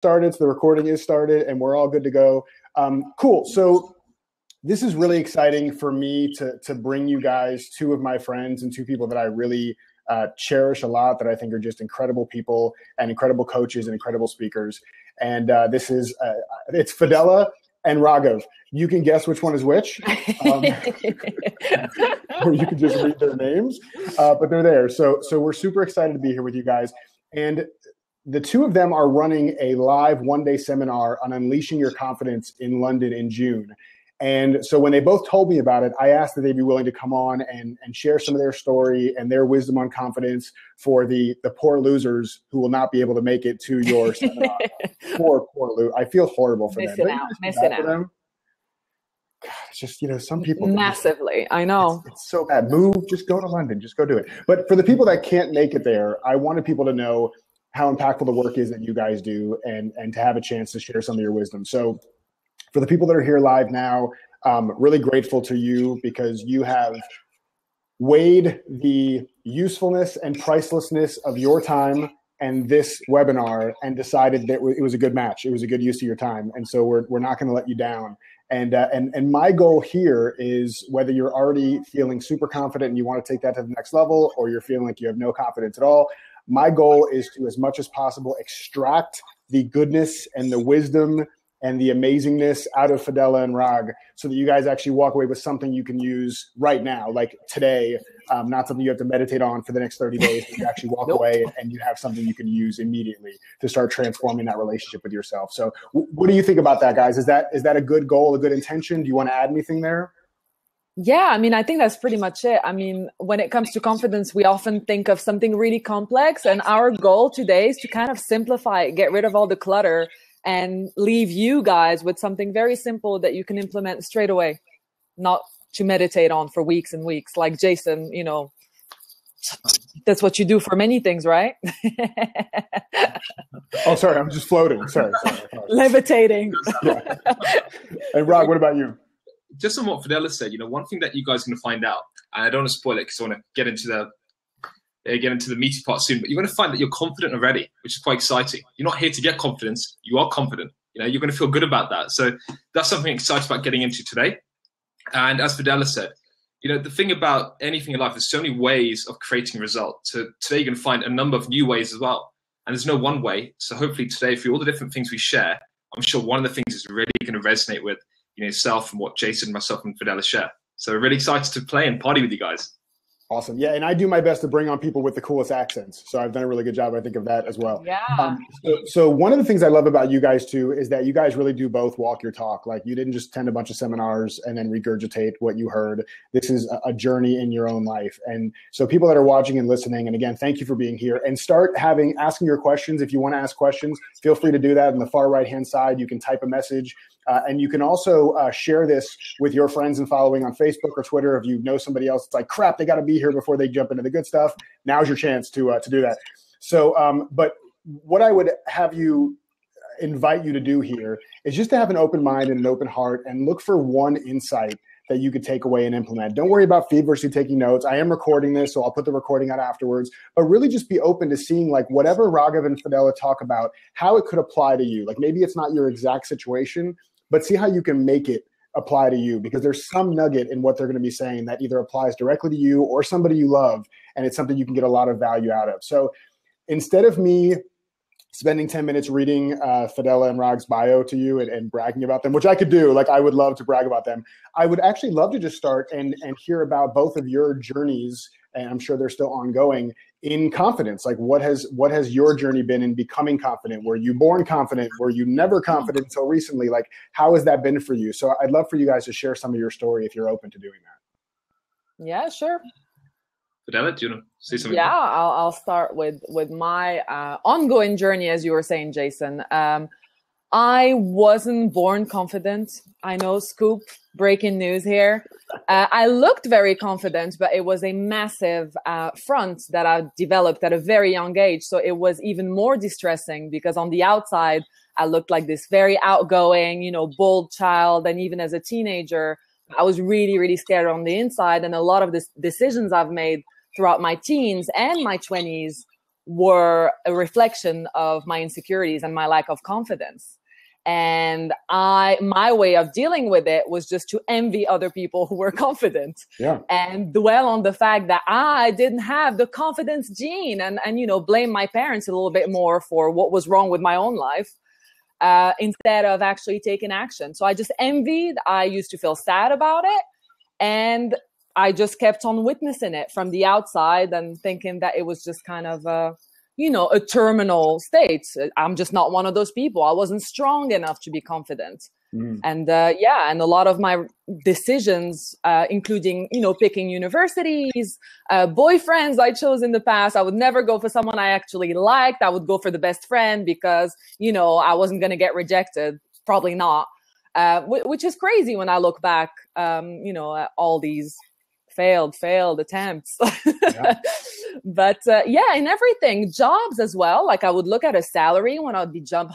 started, so the recording is started, and we're all good to go. Cool. So this is really exciting for me to bring you guys two of my friends and two people that I really cherish a lot, that I think are just incredible people and incredible coaches and incredible speakers. And this is it's Fadela and Raghav. You can guess which one is which, or you can just read their names, but they're there. So we're super excited to be here with you guys. And the two of them are running a live one-day seminar on unleashing your confidence in London in June. And so when they both told me about it, I asked that they be willing to come on and share some of their story and their wisdom on confidence for the poor losers who will not be able to make it to your seminar. Poor loser. I feel horrible for missing them. Missing out. Them? God, it's just, some people. Massively. I know. It's so bad. Move, just go to London. Just go do it. But for the people that can't make it there, I wanted people to know how impactful the work is that you guys do and to have a chance to share some of your wisdom. So for the people that are here live now, really grateful to you because you have weighed the usefulness and pricelessness of your time and this webinar and decided that it was a good match. It was a good use of your time. And so we're not going to let you down. And my goal here is whether you're already feeling super confident and you want to take that to the next level, or you're feeling like you have no confidence at all, my goal is to, as much as possible, extract the goodness and the wisdom and the amazingness out of Fadela and Rag so that you guys actually walk away with something you can use right now, like today, not something you have to meditate on for the next 30 days. But you actually walk away and you have something you can use immediately to start transforming that relationship with yourself. So what do you think about that, guys? Is that a good goal, a good intention? Do you want to add anything there? Yeah, I think that's pretty much it. When it comes to confidence, we often think of something really complex, and our goal today is to kind of simplify it, get rid of all the clutter, and leave you guys with something very simple that you can implement straight away, not to meditate on for weeks and weeks. Like Jason, that's what you do for many things, right? Oh, sorry, I'm just floating. Sorry. Levitating. Yeah. And Rag, what about you? Just on what Fadela said, one thing that you guys are going to find out, and I don't want to spoil it because I want to get into the meaty part soon, but you're going to find that you're confident already, which is quite exciting. You're not here to get confidence. You are confident. You're going to feel good about that. So that's something exciting about getting into today. And as Fadela said, the thing about anything in life, there's so many ways of creating results. So today you're going to find a number of new ways as well. And there's no one way. So hopefully today, through all the different things we share, I'm sure one of the things is really going to resonate with yourself and what Jason, myself, and Fadela share. So we're really excited to play and party with you guys. Awesome. Yeah, and I do my best to bring on people with the coolest accents. So I've done a really good job, I think, of that as well. Yeah. So one of the things I love about you guys, too, is that you guys really do both walk your talk. Like, you didn't just attend a bunch of seminars and then regurgitate what you heard. This is a journey in your own life. And so people that are watching and listening, and again, thank you for being here. And start asking your questions. If you want to ask questions, feel free to do that. On the far right-hand side, you can type a message. And you can also share this with your friends and following on Facebook or Twitter. If you know somebody else, it's like, crap, they got to be here before they jump into the good stuff. Now's your chance to do that. So, but what I would have you invite you to do here is just to have an open mind and an open heart and look for one insight that you could take away and implement. Don't worry about feverishly taking notes. I am recording this, so I'll put the recording out afterwards, but really just be open to seeing like whatever Raghav and Fadela talk about, how it could apply to you. Like maybe it's not your exact situation, but see how you can make it apply to you, because there's some nugget in what they're going to be saying that either applies directly to you or somebody you love, and it's something you can get a lot of value out of. So instead of me spending 10 minutes reading Fadela and Rag's bio to you and bragging about them, which I could do, like I would love to brag about them, I would actually love to just start and hear about both of your journeys, and I'm sure they're still ongoing, in confidence. Like what has your journey been in becoming confident? Were you born confident? Were you never confident until recently? Like how has that been for you? So I'd love for you guys to share some of your story if you're open to doing that. Yeah, sure. Fadela, do you want to say something? Yeah, I'll start with my ongoing journey, as you were saying, Jason. I wasn't born confident. I know, scoop, breaking news here. I looked very confident, but it was a massive front that I developed at a very young age. So it was even more distressing because on the outside, I looked like this very outgoing, bold child. And even as a teenager, I was really, really scared on the inside. And a lot of the decisions I've made throughout my teens and my 20s were a reflection of my insecurities and my lack of confidence. And my way of dealing with it was just to envy other people who were confident, and dwell on the fact that I didn't have the confidence gene, and blame my parents a little bit more for what was wrong with my own life, instead of actually taking action. So I just envied. I used to feel sad about it, and I just kept on witnessing it from the outside and thinking that it was just kind of a terminal state. I'm just not one of those people. I wasn't strong enough to be confident. And and a lot of my decisions, including, picking universities, boyfriends I chose in the past, I would never go for someone I actually liked. I would go for the best friend because, I wasn't going to get rejected. Probably not. Which is crazy when I look back, at all these failed attempts. But in everything, jobs as well. Like I would look at a salary when I would be job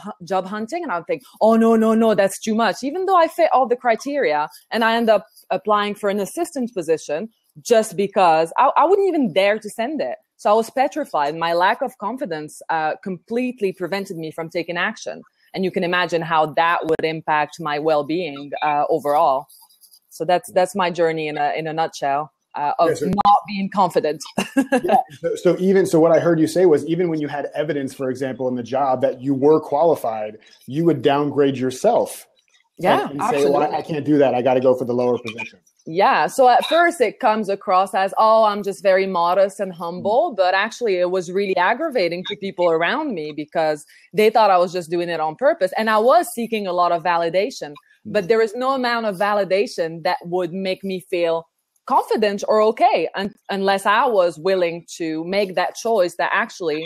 hunting, and I would think, oh, no, that's too much. Even though I fit all the criteria, and I end up applying for an assistant position just because I wouldn't even dare to send it. So I was petrified. My lack of confidence completely prevented me from taking action. And you can imagine how that would impact my well-being overall. So that's my journey in a nutshell. Of not being confident. So what I heard you say was, even when you had evidence, for example, in the job that you were qualified, you would downgrade yourself. And say, well, I can't do that. I got to go for the lower position. Yeah. So at first it comes across as, oh, I'm just very modest and humble. But actually it was really aggravating to people around me because they thought I was just doing it on purpose. And I was seeking a lot of validation, but there is no amount of validation that would make me feel confident or okay, unless I was willing to make that choice that actually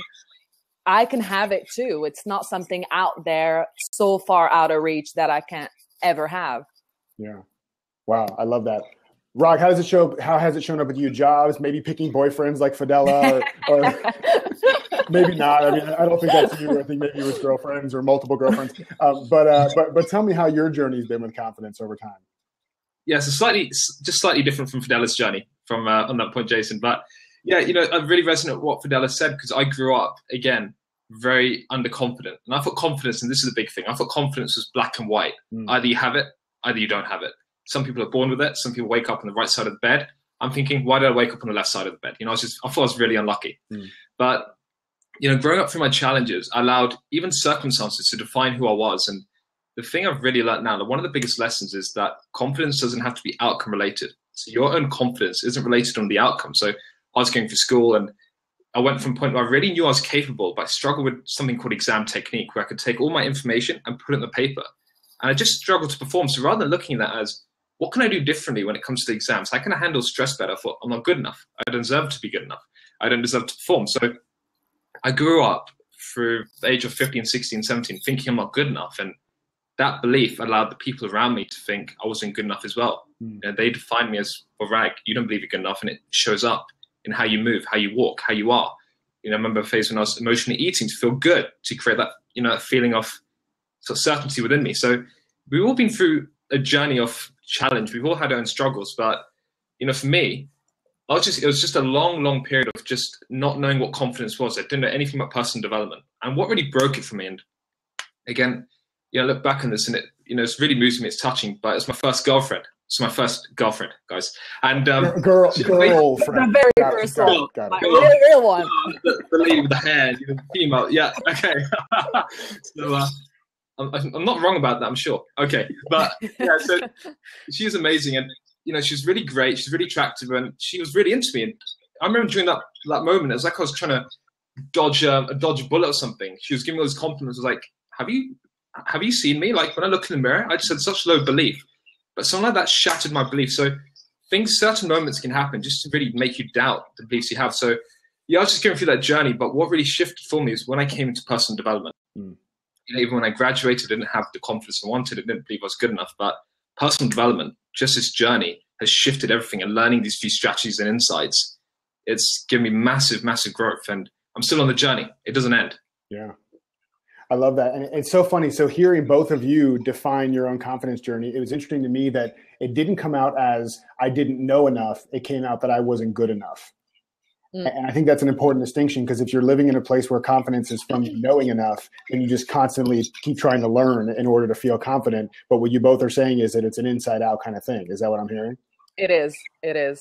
I can have it too. It's not something out there so far out of reach that I can't ever have. Yeah. Wow. I love that. Rag, how has it shown up with you? Jobs, maybe picking boyfriends like Fadela, or maybe not. I mean, I don't think that's you. I think maybe it was girlfriends or multiple girlfriends. But tell me how your journey's been with confidence over time. Yeah, so slightly different from Fadela's journey from on that point, Jason. But I really resonate with what Fadela said, because I grew up, again, very underconfident. And I thought confidence, and this is a big thing, I thought confidence was black and white. Either you have it, either you don't have it. Some people are born with it. Some people wake up on the right side of the bed. I'm thinking, why did I wake up on the left side of the bed? I thought I was really unlucky. But, growing up through my challenges, I allowed even circumstances to define who I was. And the thing I've really learned now, that one of the biggest lessons is that confidence doesn't have to be outcome related. So your own confidence isn't related on the outcome. So I was going through school, and I went from a point where I really knew I was capable, but I struggled with something called exam technique, where I could take all my information and put it in the paper. And I just struggled to perform. So rather than looking at that as, what can I do differently when it comes to the exams? How can I handle stress better? I thought, I'm not good enough. I don't deserve to be good enough. I don't deserve to perform. So I grew up through the age of 15, 16, 17, thinking I'm not good enough. And that belief allowed the people around me to think I wasn't good enough as well. They defined me as, well, Rag, you don't believe you're good enough. And it shows up in how you move, how you walk, how you are. I remember a phase when I was emotionally eating to feel good, to create that, a feeling of sort of certainty within me. So we've all been through a journey of challenge. We've all had our own struggles, but for me, it was just a long period of just not knowing what confidence was. I didn't know anything about personal development. And what really broke it for me, and again, look back on this, and it it's really moves me. It's touching, but it's my first girlfriend. It's my first girlfriend, guys. And girlfriend, the very first one, real one. The lady with the hair, the female. Yeah, okay. So I'm not wrong about that, I'm sure. Okay, but yeah, so she was amazing, and she was really great. She's really attractive, and she was really into me. And I remember during that moment, it was like I was trying to dodge a bullet or something. She was giving me all these compliments. I was like, have you seen me? Like when I look in the mirror, I just had such low belief. But something like that shattered my belief. So certain moments can happen just to really make you doubt the beliefs you have. So I was just going through that journey. But what really shifted for me is when I came into personal development. Even when I graduated, I didn't have the confidence I wanted. I didn't believe I was good enough. But personal development, just this journey, has shifted everything. And learning these few strategies and insights, it's given me massive growth. And I'm still on the journey. It doesn't end. Yeah. I love that. And it's so funny. So hearing both of you define your own confidence journey, it was interesting to me that it didn't come out as I didn't know enough. It came out that I wasn't good enough. And I think that's an important distinction, because if you're living in a place where confidence is from knowing enough, then you just constantly keep trying to learn in order to feel confident. But what you both are saying is that it's an inside out kind of thing. Is that what I'm hearing? It is.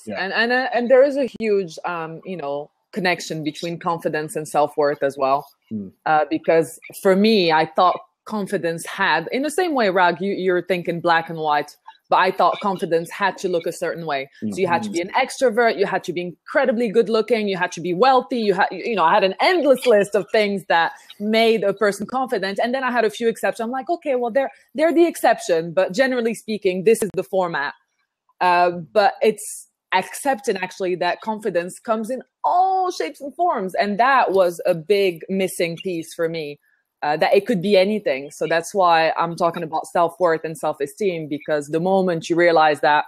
Yeah. And there is a huge, connection between confidence and self-worth as well. Because for me, I thought confidence had, in the same way, Rag, you're thinking black and white, but I thought confidence had to look a certain way. So you had to be an extrovert, you had to be incredibly good looking, you had to be wealthy, I had an endless list of things that made a person confident. And then I had a few exceptions. I'm like, okay, well, they're the exception, but generally speaking, this is the format. But it's accepting actually that confidence comes in all shapes and forms. And that was a big missing piece for me. That it could be anything. So that's why I'm talking about self-worth and self-esteem, because the moment you realize that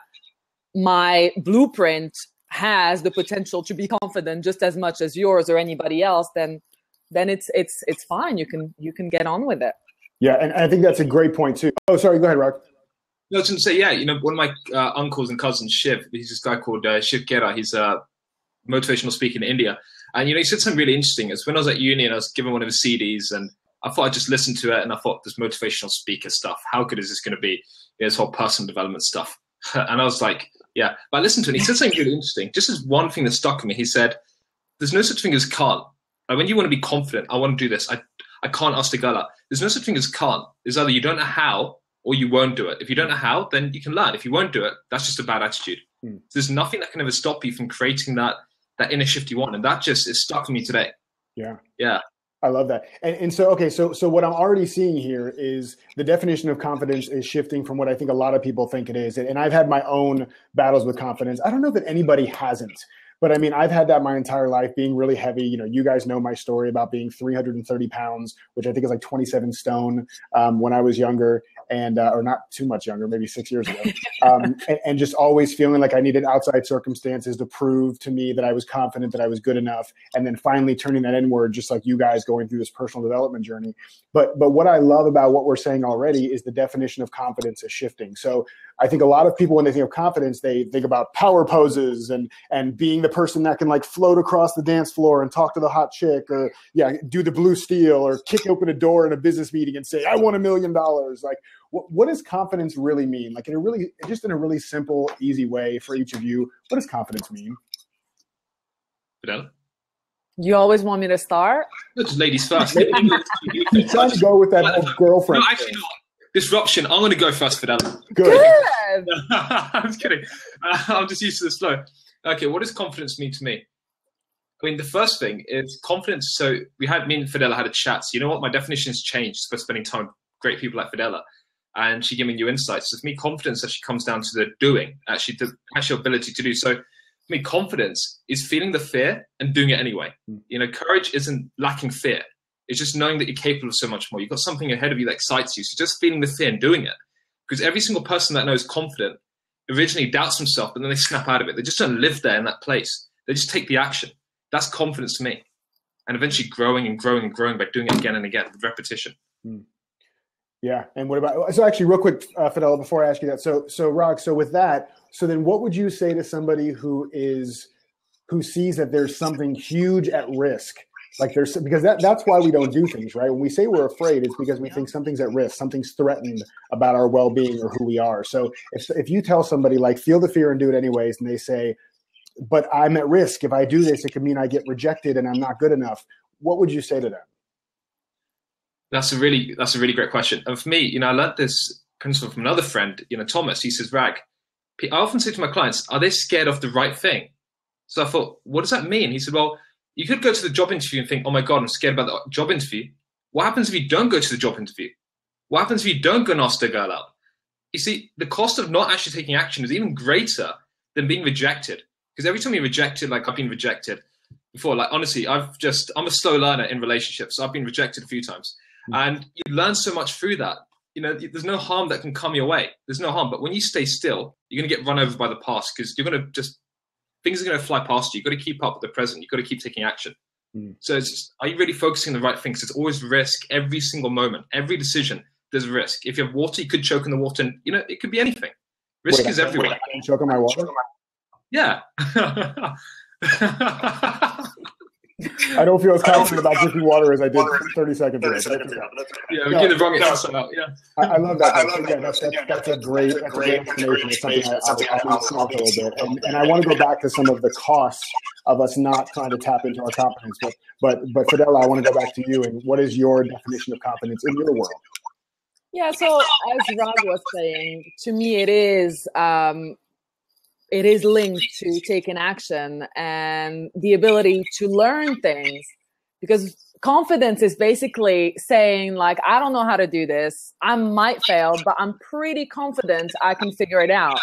my blueprint has the potential to be confident just as much as yours or anybody else, then it's fine. You can get on with it. Yeah, and I think that's a great point too. Oh, sorry, go ahead, Rock. No, I was going to say, one of my uncles and cousins, Shiv, he's this guy called Shiv Khera. He's a motivational speaker in India. And, he said something really interesting. It's when I was at uni and I was given one of his CDs, and I thought I'd just listen to it, and I thought, this motivational speaker stuff, how good is this going to be? This whole personal development stuff. And I was like, yeah. But I listened to it, and he said something really interesting. Just as one thing that stuck with me, he said, there's no such thing as can't. Like, when you want to be confident, I want to do this. I can't ask the girl out. There's no such thing as can't. There's either you don't know how or you won't do it. If you don't know how, then you can learn. If you won't do it, that's just a bad attitude. So there's nothing that can ever stop you from creating that inner shift you want. And that just is stuck with me today. Yeah. Yeah. I love that. And so, okay, so what I'm already seeing here is the definition of confidence is shifting from what I think a lot of people think it is. And I've had my own battles with confidence. I don't know that anybody hasn't, but I mean, I've had that my entire life, being really heavy. You guys know my story about being 330 pounds, which I think is like 27 stone when I was younger, and or not too much younger, maybe 6 years ago. And just always feeling like I needed outside circumstances to prove to me that I was confident, that I was good enough. And then finally turning that inward, just like you guys going through this personal development journey. But what I love about what we're saying already is the definition of confidence is shifting. So I think a lot of people, when they think of confidence, they think about power poses and being the person that can like float across the dance floor and talk to the hot chick, or do the blue steel, or kick open a door in a business meeting and say, I want $1 million. Like, what does confidence really mean? Like, in a really simple, easy way for each of you, what does confidence mean? Fidel? You always want me to start? No, just ladies first. You're trying to go with that whole girlfriend. No, actually not. Disruption. I'm going to go first, Fidel. Good. I'm just kidding. I'm just used to the flow. Okay, what does confidence mean to me? I mean, the first thing is confidence. So me and Fidela had a chat. So you know what? My definition has changed for spending time with great people like Fidela. And she gave me new insights. So for me, confidence actually comes down to the doing, actually the actual ability to do. So for me, confidence is feeling the fear and doing it anyway. Courage isn't lacking fear. It's just knowing that you're capable of so much more. You've got something ahead of you that excites you. So just feeling the fear and doing it. Because every single person that knows confident originally doubts themselves, but then they snap out of it. They just don't live there in that place. They just take the action. That's confidence to me. And eventually growing and growing and growing by doing it again and again with repetition. Yeah. And what about, so actually real quick, Fidela, before I ask you that. So Rag, so with that, so then what would you say to somebody who sees that there's something huge at risk? Like because that's why we don't do things, right? When we say we're afraid, it's because we think something's at risk, something's threatened about our well-being or who we are. So if you tell somebody like, feel the fear and do it anyways, and they say, but I'm at risk. If I do this, it could mean I get rejected and I'm not good enough. What would you say to them? That's a really great question. And for me, I learned this principle from another friend, Thomas. He says, Rag, I often say to my clients, are they scared of the right thing? So I thought, what does that mean? He said, well, you could go to the job interview and think, oh my God, I'm scared about the job interview. What happens if you don't go to the job interview? What happens if you don't go and ask the girl out? You see, the cost of not actually taking action is even greater than being rejected. Because every time you're rejected, like I've been rejected before, like honestly, I'm a slow learner in relationships. So I've been rejected a few times. And you learn so much through that. There's no harm that can come your way. There's no harm. But when you stay still, you're going to get run over by the past because you're going to things are going to fly past you. You've got to keep up with the present. You've got to keep taking action. So are you really focusing on the right things? There's always risk every single moment. Every decision, there's risk. If you have water, you could choke in the water. And, it could be anything. Risk is everywhere. Choke on my water? Yeah. I don't feel as confident about drinking water as I did 30 seconds ago. Yeah, we get the wrong answer out. Yeah, I love that. That's a great explanation. It's something I'll snort a little bit, and I want to go back to some of the costs of us not trying to tap into our competence. But Fadela, I want to go back to you. And what is your definition of competence in your world? Yeah. So as Rag was saying, to me, it is linked to taking action and the ability to learn things, because confidence is basically saying, like, I don't know how to do this. I might fail, but I'm pretty confident I can figure it out.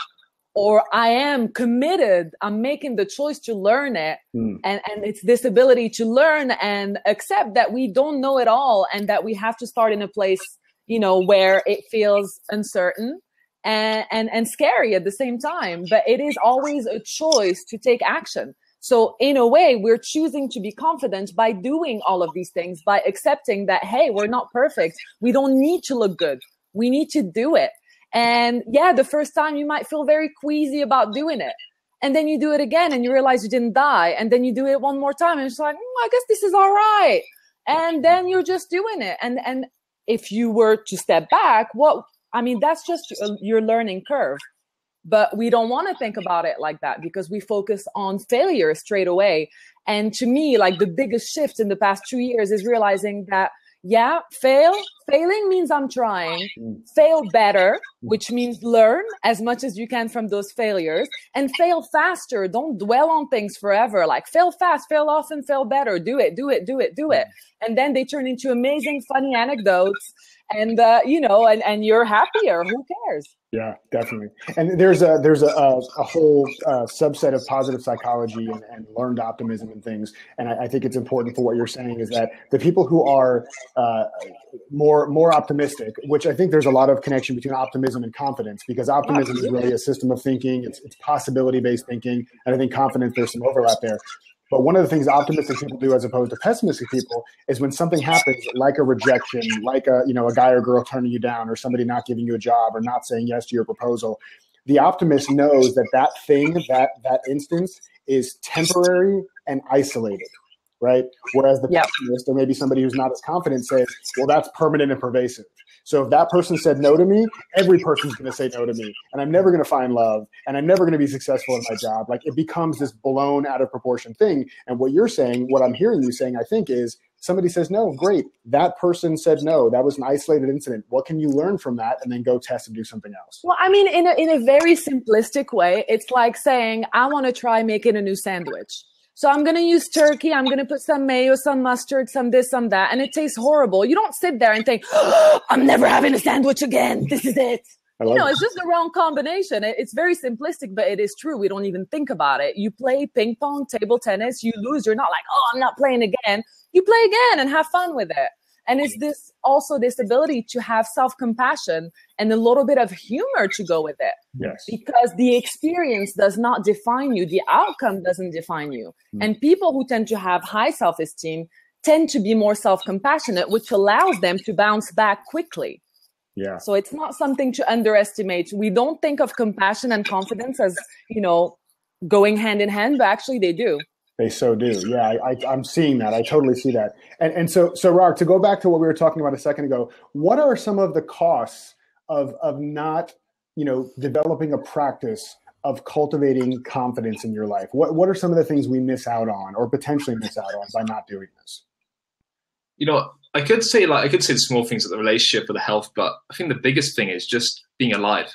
Or I am committed. I'm making the choice to learn it. And it's this ability to learn and accept that we don't know it all and that we have to start in a place, where it feels uncertain and scary at the same time, but it is always a choice to take action. So in a way, we're choosing to be confident by doing all of these things, by accepting that, hey, we're not perfect. We don't need to look good. We need to do it. And yeah, the first time you might feel very queasy about doing it. And then you do it again and you realize you didn't die. And then you do it one more time and it's like, I guess this is all right. And then you're just doing it. And if you were to step back, that's just your learning curve. But we don't want to think about it like that because we focus on failure straight away. And to me, like, the biggest shift in the past 2 years is realizing that, yeah, failing means I'm trying. Fail better, which means learn as much as you can from those failures, and fail faster. Don't dwell on things forever. Like, fail fast, fail often, fail better. Do it. And then they turn into amazing, funny anecdotes. And, and you're happier. Who cares? Yeah, definitely. And there's a whole subset of positive psychology and learned optimism and things. And I think it's important for what you're saying is that the people who are more optimistic, which I think there's a lot of connection between optimism and confidence, because optimism is really a system of thinking. It's possibility-based thinking. And I think confidence, there's some overlap there. But one of the things optimistic people do as opposed to pessimistic people is when something happens, like a rejection, like a guy or girl turning you down, or somebody not giving you a job or not saying yes to your proposal, the optimist knows that thing, that instance is temporary and isolated, right? Whereas the pessimist, or maybe somebody who's not as confident, says, well, that's permanent and pervasive. So if that person said no to me, every person's going to say no to me, and I'm never going to find love, and I'm never going to be successful in my job. Like, it becomes this blown out of proportion thing. And what you're saying, what I'm hearing you saying, I think, is somebody says no, great. That person said no. That was an isolated incident. What can you learn from that, and then go test and do something else? Well, I mean, in a very simplistic way, it's like saying, I want to try making a new sandwich. So I'm going to use turkey. I'm going to put some mayo, some mustard, some this, some that. And it tastes horrible. You don't sit there and think, I'm never having a sandwich again. This is it. It's just the wrong combination. It's very simplistic, but it is true. We don't even think about it. You play ping pong, table tennis, you lose. You're not like, I'm not playing again. You play again and have fun with it. And it's this ability to have self-compassion and a little bit of humor to go with it. Yes. Because the experience does not define you. The outcome doesn't define you. And people who tend to have high self-esteem tend to be more self-compassionate, which allows them to bounce back quickly. Yeah. So it's not something to underestimate. We don't think of compassion and confidence as, going hand in hand, but actually they do. They so do. Yeah, I'm seeing that. I totally see that. And so Rag, to go back to what we were talking about a second ago, what are some of the costs of not, developing a practice of cultivating confidence in your life? What are some of the things we miss out on, or potentially miss out on, by not doing this? I could say the small things of the relationship or the health, but I think the biggest thing is just being alive,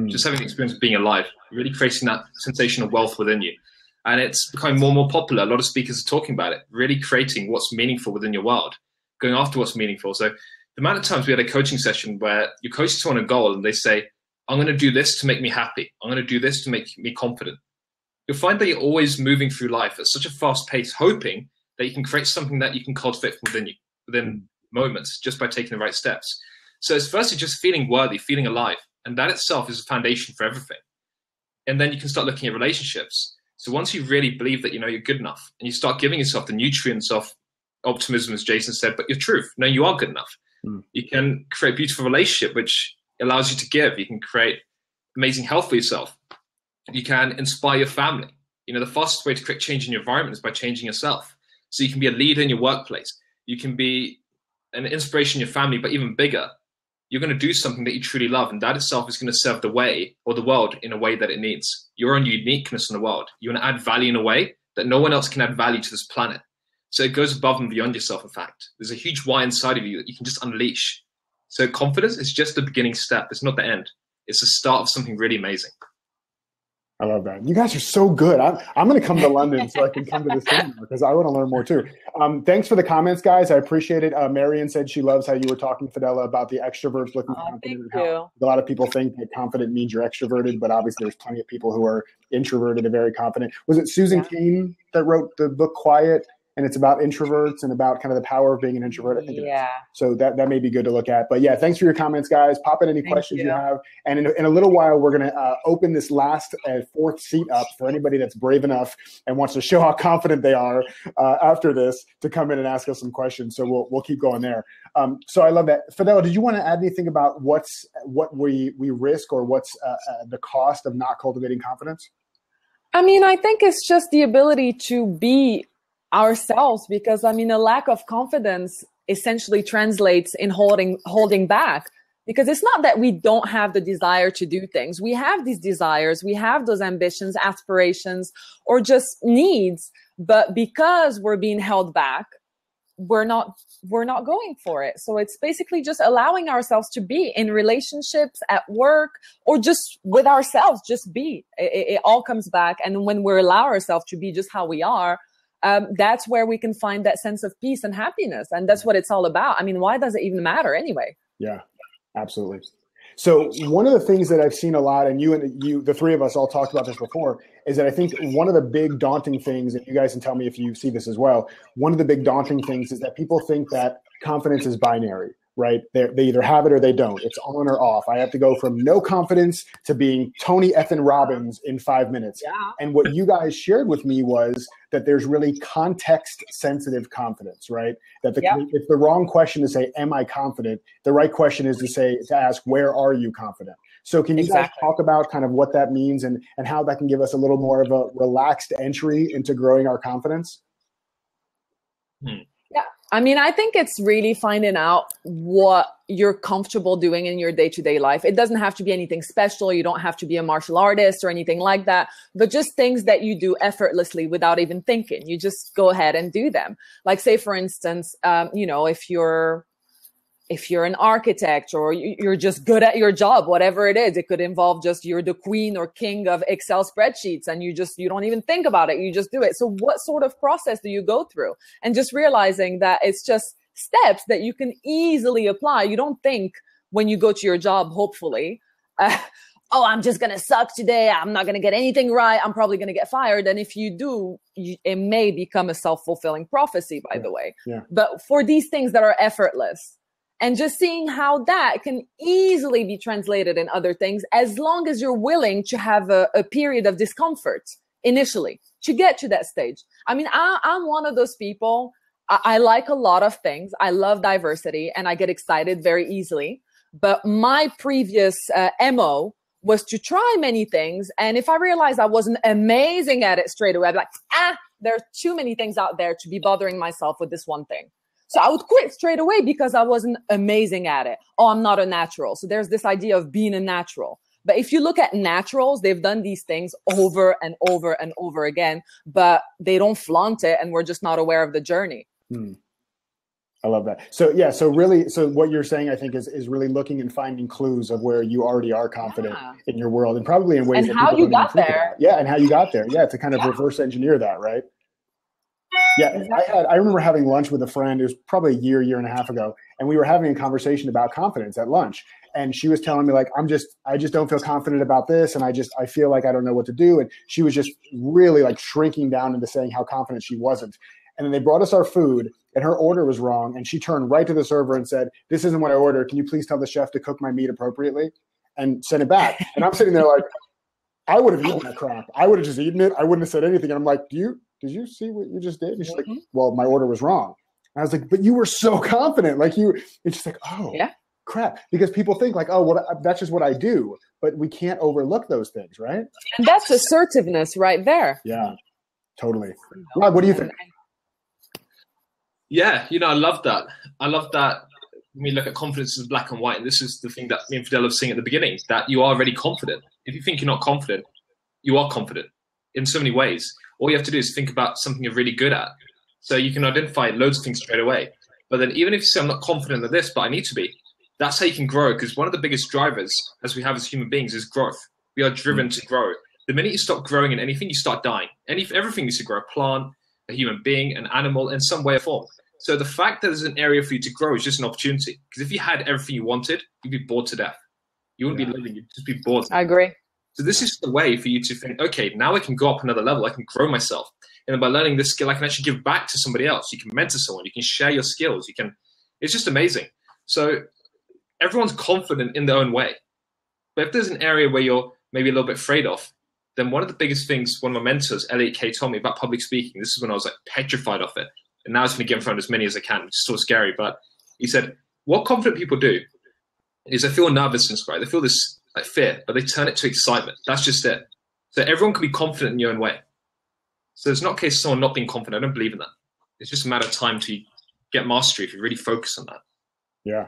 just having the experience of being alive, really creating that sensation of wealth within you. And it's becoming more and more popular. A lot of speakers are talking about it, really creating what's meaningful within your world, going after what's meaningful. So the amount of times we had a coaching session where you coach someone a goal and they say, I'm going to do this to make me happy. I'm going to do this to make me confident. You'll find that you're always moving through life at such a fast pace, hoping that you can create something that you can cultivate within you, within moments, just by taking the right steps. So it's firstly just feeling worthy, feeling alive. And that itself is a foundation for everything. And then you can start looking at relationships. So once you really believe that you're good enough, and you start giving yourself the nutrients of optimism, as Jason said, but your truth, you are good enough. You can create a beautiful relationship, which allows you to give. You can create amazing health for yourself. You can inspire your family. The fastest way to create change in your environment is by changing yourself. So you can be a leader in your workplace. You can be an inspiration in your family, but even bigger, you're going to do something that you truly love. And that itself is going to serve the way or the world in a way that it needs. Your own uniqueness in the world. You want to add value in a way that no one else can add value to this planet. So it goes above and beyond yourself, in fact. There's a huge why inside of you that you can just unleash. So confidence is just the beginning step. It's not the end. It's the start of something really amazing. I love that. You guys are so good. I'm going to come to London so I can come to this seminar because I want to learn more too. Thanks for the comments, guys. I appreciate it. Marion said she loves how you were talking, Fadela, about the extroverts looking confident. Thank you. A lot of people think that confident means you're extroverted, but obviously there's plenty of people who are introverted and very confident. Was it Susan Cain that wrote the book Quiet? And it's about introverts and about kind of the power of being an introvert. I think it is. So that may be good to look at. But yeah, thanks for your comments, guys. Pop in any questions you have. And in a little while, we're going to open this last fourth seat up for anybody that's brave enough and wants to show how confident they are after this to come in and ask us some questions. So we'll keep going there. So I love that. Fadela, did you want to add anything about what we risk or what's the cost of not cultivating confidence? I mean, I think it's just the ability to be ourselves, because I mean, a lack of confidence essentially translates in holding back, because it's not that we don't have the desire to do things. We have these desires, we have those ambitions, aspirations, or just needs, but because we're being held back, we're not going for it. So it's basically just allowing ourselves to be in relationships, at work, or just with ourselves, just be. It all comes back. And when we allow ourselves to be just how we are, that's where we can find that sense of peace and happiness. And that's what it's all about. I mean, why does it even matter anyway? Yeah, absolutely. So one of the things that I've seen a lot, and you, the three of us all talked about this before, is that I think one of the big daunting things, and you guys can tell me if you see this as well, one of the big daunting things is that people think that confidence is binary, right? They either have it or they don't. It's on or off. I have to go from no confidence to being Tony effing Robbins in 5 minutes. Yeah. And what you guys shared with me was that there's really context-sensitive confidence, right? That it's the wrong question to say, am I confident? The right question is to ask, where are you confident? So can you guys talk about kind of what that means and how that can give us a little more of a relaxed entry into growing our confidence? Yeah, I mean, I think it's really finding out what you're comfortable doing in your day-to-day life. It doesn't have to be anything special. You don't have to be a martial artist or anything like that, but just things that you do effortlessly without even thinking. You just go ahead and do them. Like, say, for instance, if you're an architect or you're just good at your job, whatever it is, it could involve just you're the queen or king of Excel spreadsheets and you don't even think about it. You just do it. So what sort of process do you go through? And just realizing that it's just steps that you can easily apply. You don't think when you go to your job, hopefully, oh, I'm just going to suck today. I'm not going to get anything right. I'm probably going to get fired. And if you do, it may become a self-fulfilling prophecy, by the way. Yeah. But for these things that are effortless, and just seeing how that can easily be translated in other things, as long as you're willing to have a period of discomfort initially to get to that stage. I mean, I'm one of those people. I like a lot of things. I love diversity and I get excited very easily. But my previous MO was to try many things. And if I realized I wasn't amazing at it straight away, I'd be like, there are too many things out there to be bothering myself with this one thing. So I would quit straight away because I wasn't amazing at it. Oh, I'm not a natural. So there's this idea of being a natural. But if you look at naturals, they've done these things over and over and over again, but they don't flaunt it and we're just not aware of the journey. I love that. So yeah, so what you're saying, I think, is really looking and finding clues of where you already are confident in your world, and probably in ways and how you got there. Yeah, and how you got there. Yeah, to kind of reverse engineer that, right? Yeah, exactly. I remember having lunch with a friend. It was probably a year and a half ago, and we were having a conversation about confidence at lunch. And she was telling me, like, I just don't feel confident about this, and I feel like I don't know what to do. And she was just really like shrinking down into saying how confident she wasn't. And then they brought us our food, and her order was wrong. And she turned right to the server and said, "This isn't what I ordered. Can you please tell the chef to cook my meat appropriately?" And send it back. And I'm sitting there like, I would have eaten that crap. I would have just eaten it. I wouldn't have said anything. And I'm like, did you see what you just did? And she's like, well, my order was wrong. And I was like, but you were so confident. Like it's just like, oh, crap. Because people think like, oh, well, that's just what I do. But we can't overlook those things, right? And that's assertiveness right there. Yeah, totally. Rob, what do you think? Yeah, I love that. I love that. When we look at confidence as black and white, and this is the thing that me and Fadela were saying at the beginning, that you are already confident. If you think you're not confident, you are confident in so many ways. All you have to do is think about something you're really good at. So you can identify loads of things straight away. But then even if you say, I'm not confident at this, but I need to be, that's how you can grow. Because one of the biggest drivers, as we have as human beings, is growth. We are driven to grow. The minute you stop growing in anything, you start dying. Everything needs to grow. A plant, a human being, an animal, in some way or form. So the fact that there's an area for you to grow is just an opportunity. Because if you had everything you wanted, you'd be bored to death. You wouldn't be living, you'd just be bored. I agree. So this is the way for you to think, okay, now I can go up another level. I can grow myself. And by learning this skill, I can actually give back to somebody else. You can mentor someone. You can share your skills. It's just amazing. So everyone's confident in their own way. But if there's an area where you're maybe a little bit afraid of, then one of the biggest things one of my mentors, Elliot Kay, told me about public speaking, this is when I was like petrified of it. And now it's going to get in front of as many as I can, which is so scary. But he said, what confident people do is they feel nervousness, right? They feel this like fear, but they turn it to excitement. That's just it. So everyone can be confident in your own way. So it's not a case of someone not being confident. I don't believe in that. It's just a matter of time to get mastery if you really focus on that. Yeah.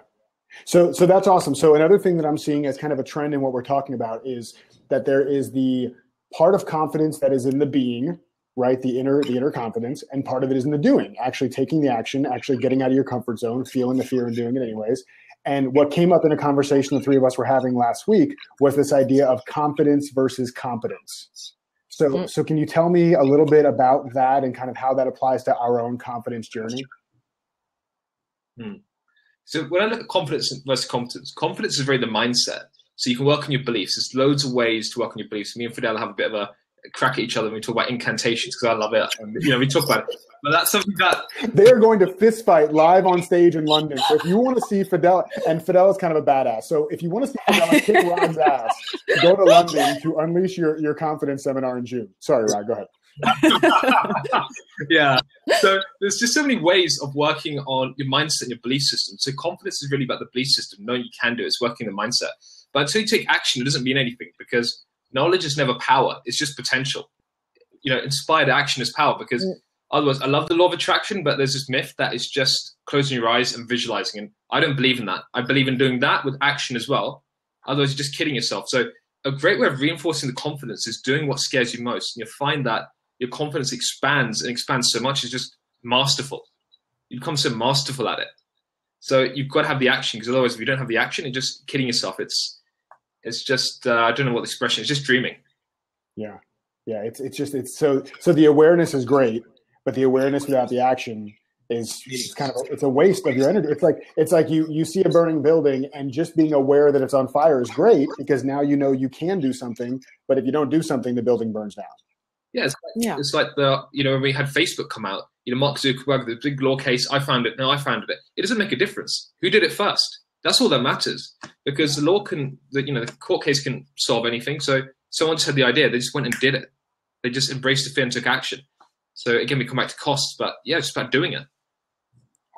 So that's awesome. So another thing that I'm seeing as kind of a trend in what we're talking about is that there is the part of confidence that is in the being, right? The inner confidence, and part of it is in the doing, actually taking the action, actually getting out of your comfort zone, feeling the fear and doing it anyways. And what came up in a conversation the three of us were having last week was this idea of confidence versus competence. So can you tell me a little bit about that and kind of how that applies to our own confidence journey? So when I look at confidence versus competence, confidence is really the mindset. So you can work on your beliefs. There's loads of ways to work on your beliefs. Me and Fadela have a bit of a crack at each other when we talk about incantations, because I love it. And, we talk about it. But that's something that... They are going to fist fight live on stage in London. So if you want to see Fadela, and Fadela's kind of a badass. So if you want to see Fadela kick Rod's ass, go to London to unleash your confidence seminar in June. Sorry, Rod, go ahead. Yeah. So there's just so many ways of working on your mindset and your belief system. So confidence is really about the belief system, knowing you can do it. It's working the mindset. But until you take action, it doesn't mean anything, because knowledge is never power. It's just potential. Inspired action is power, because otherwise, I love the law of attraction, but there's this myth that is just closing your eyes and visualizing. And I don't believe in that. I believe in doing that with action as well. Otherwise, you're just kidding yourself. So a great way of reinforcing the confidence is doing what scares you most. And you'll find that your confidence expands so much. It's just masterful. You become so masterful at it. So you've got to have the action, because otherwise, if you don't have the action, you're just kidding yourself. It's just, I don't know what the expression is, just dreaming. Yeah. Yeah. It's so the awareness is great, but the awareness without the action is it's a waste of your energy. It's like you see a burning building, and just being aware that it's on fire is great, because now you can do something, but if you don't do something, the building burns down. Yeah. It's like when we had Facebook come out, Mark Zuckerberg, the big law case, I found it. It doesn't make a difference. Who did it first? That's all that matters, because the law the court case can solve anything. So someone just had the idea. They just went and did it. They just embraced the fear and took action. So again, we come back to costs, but yeah, it's about doing it.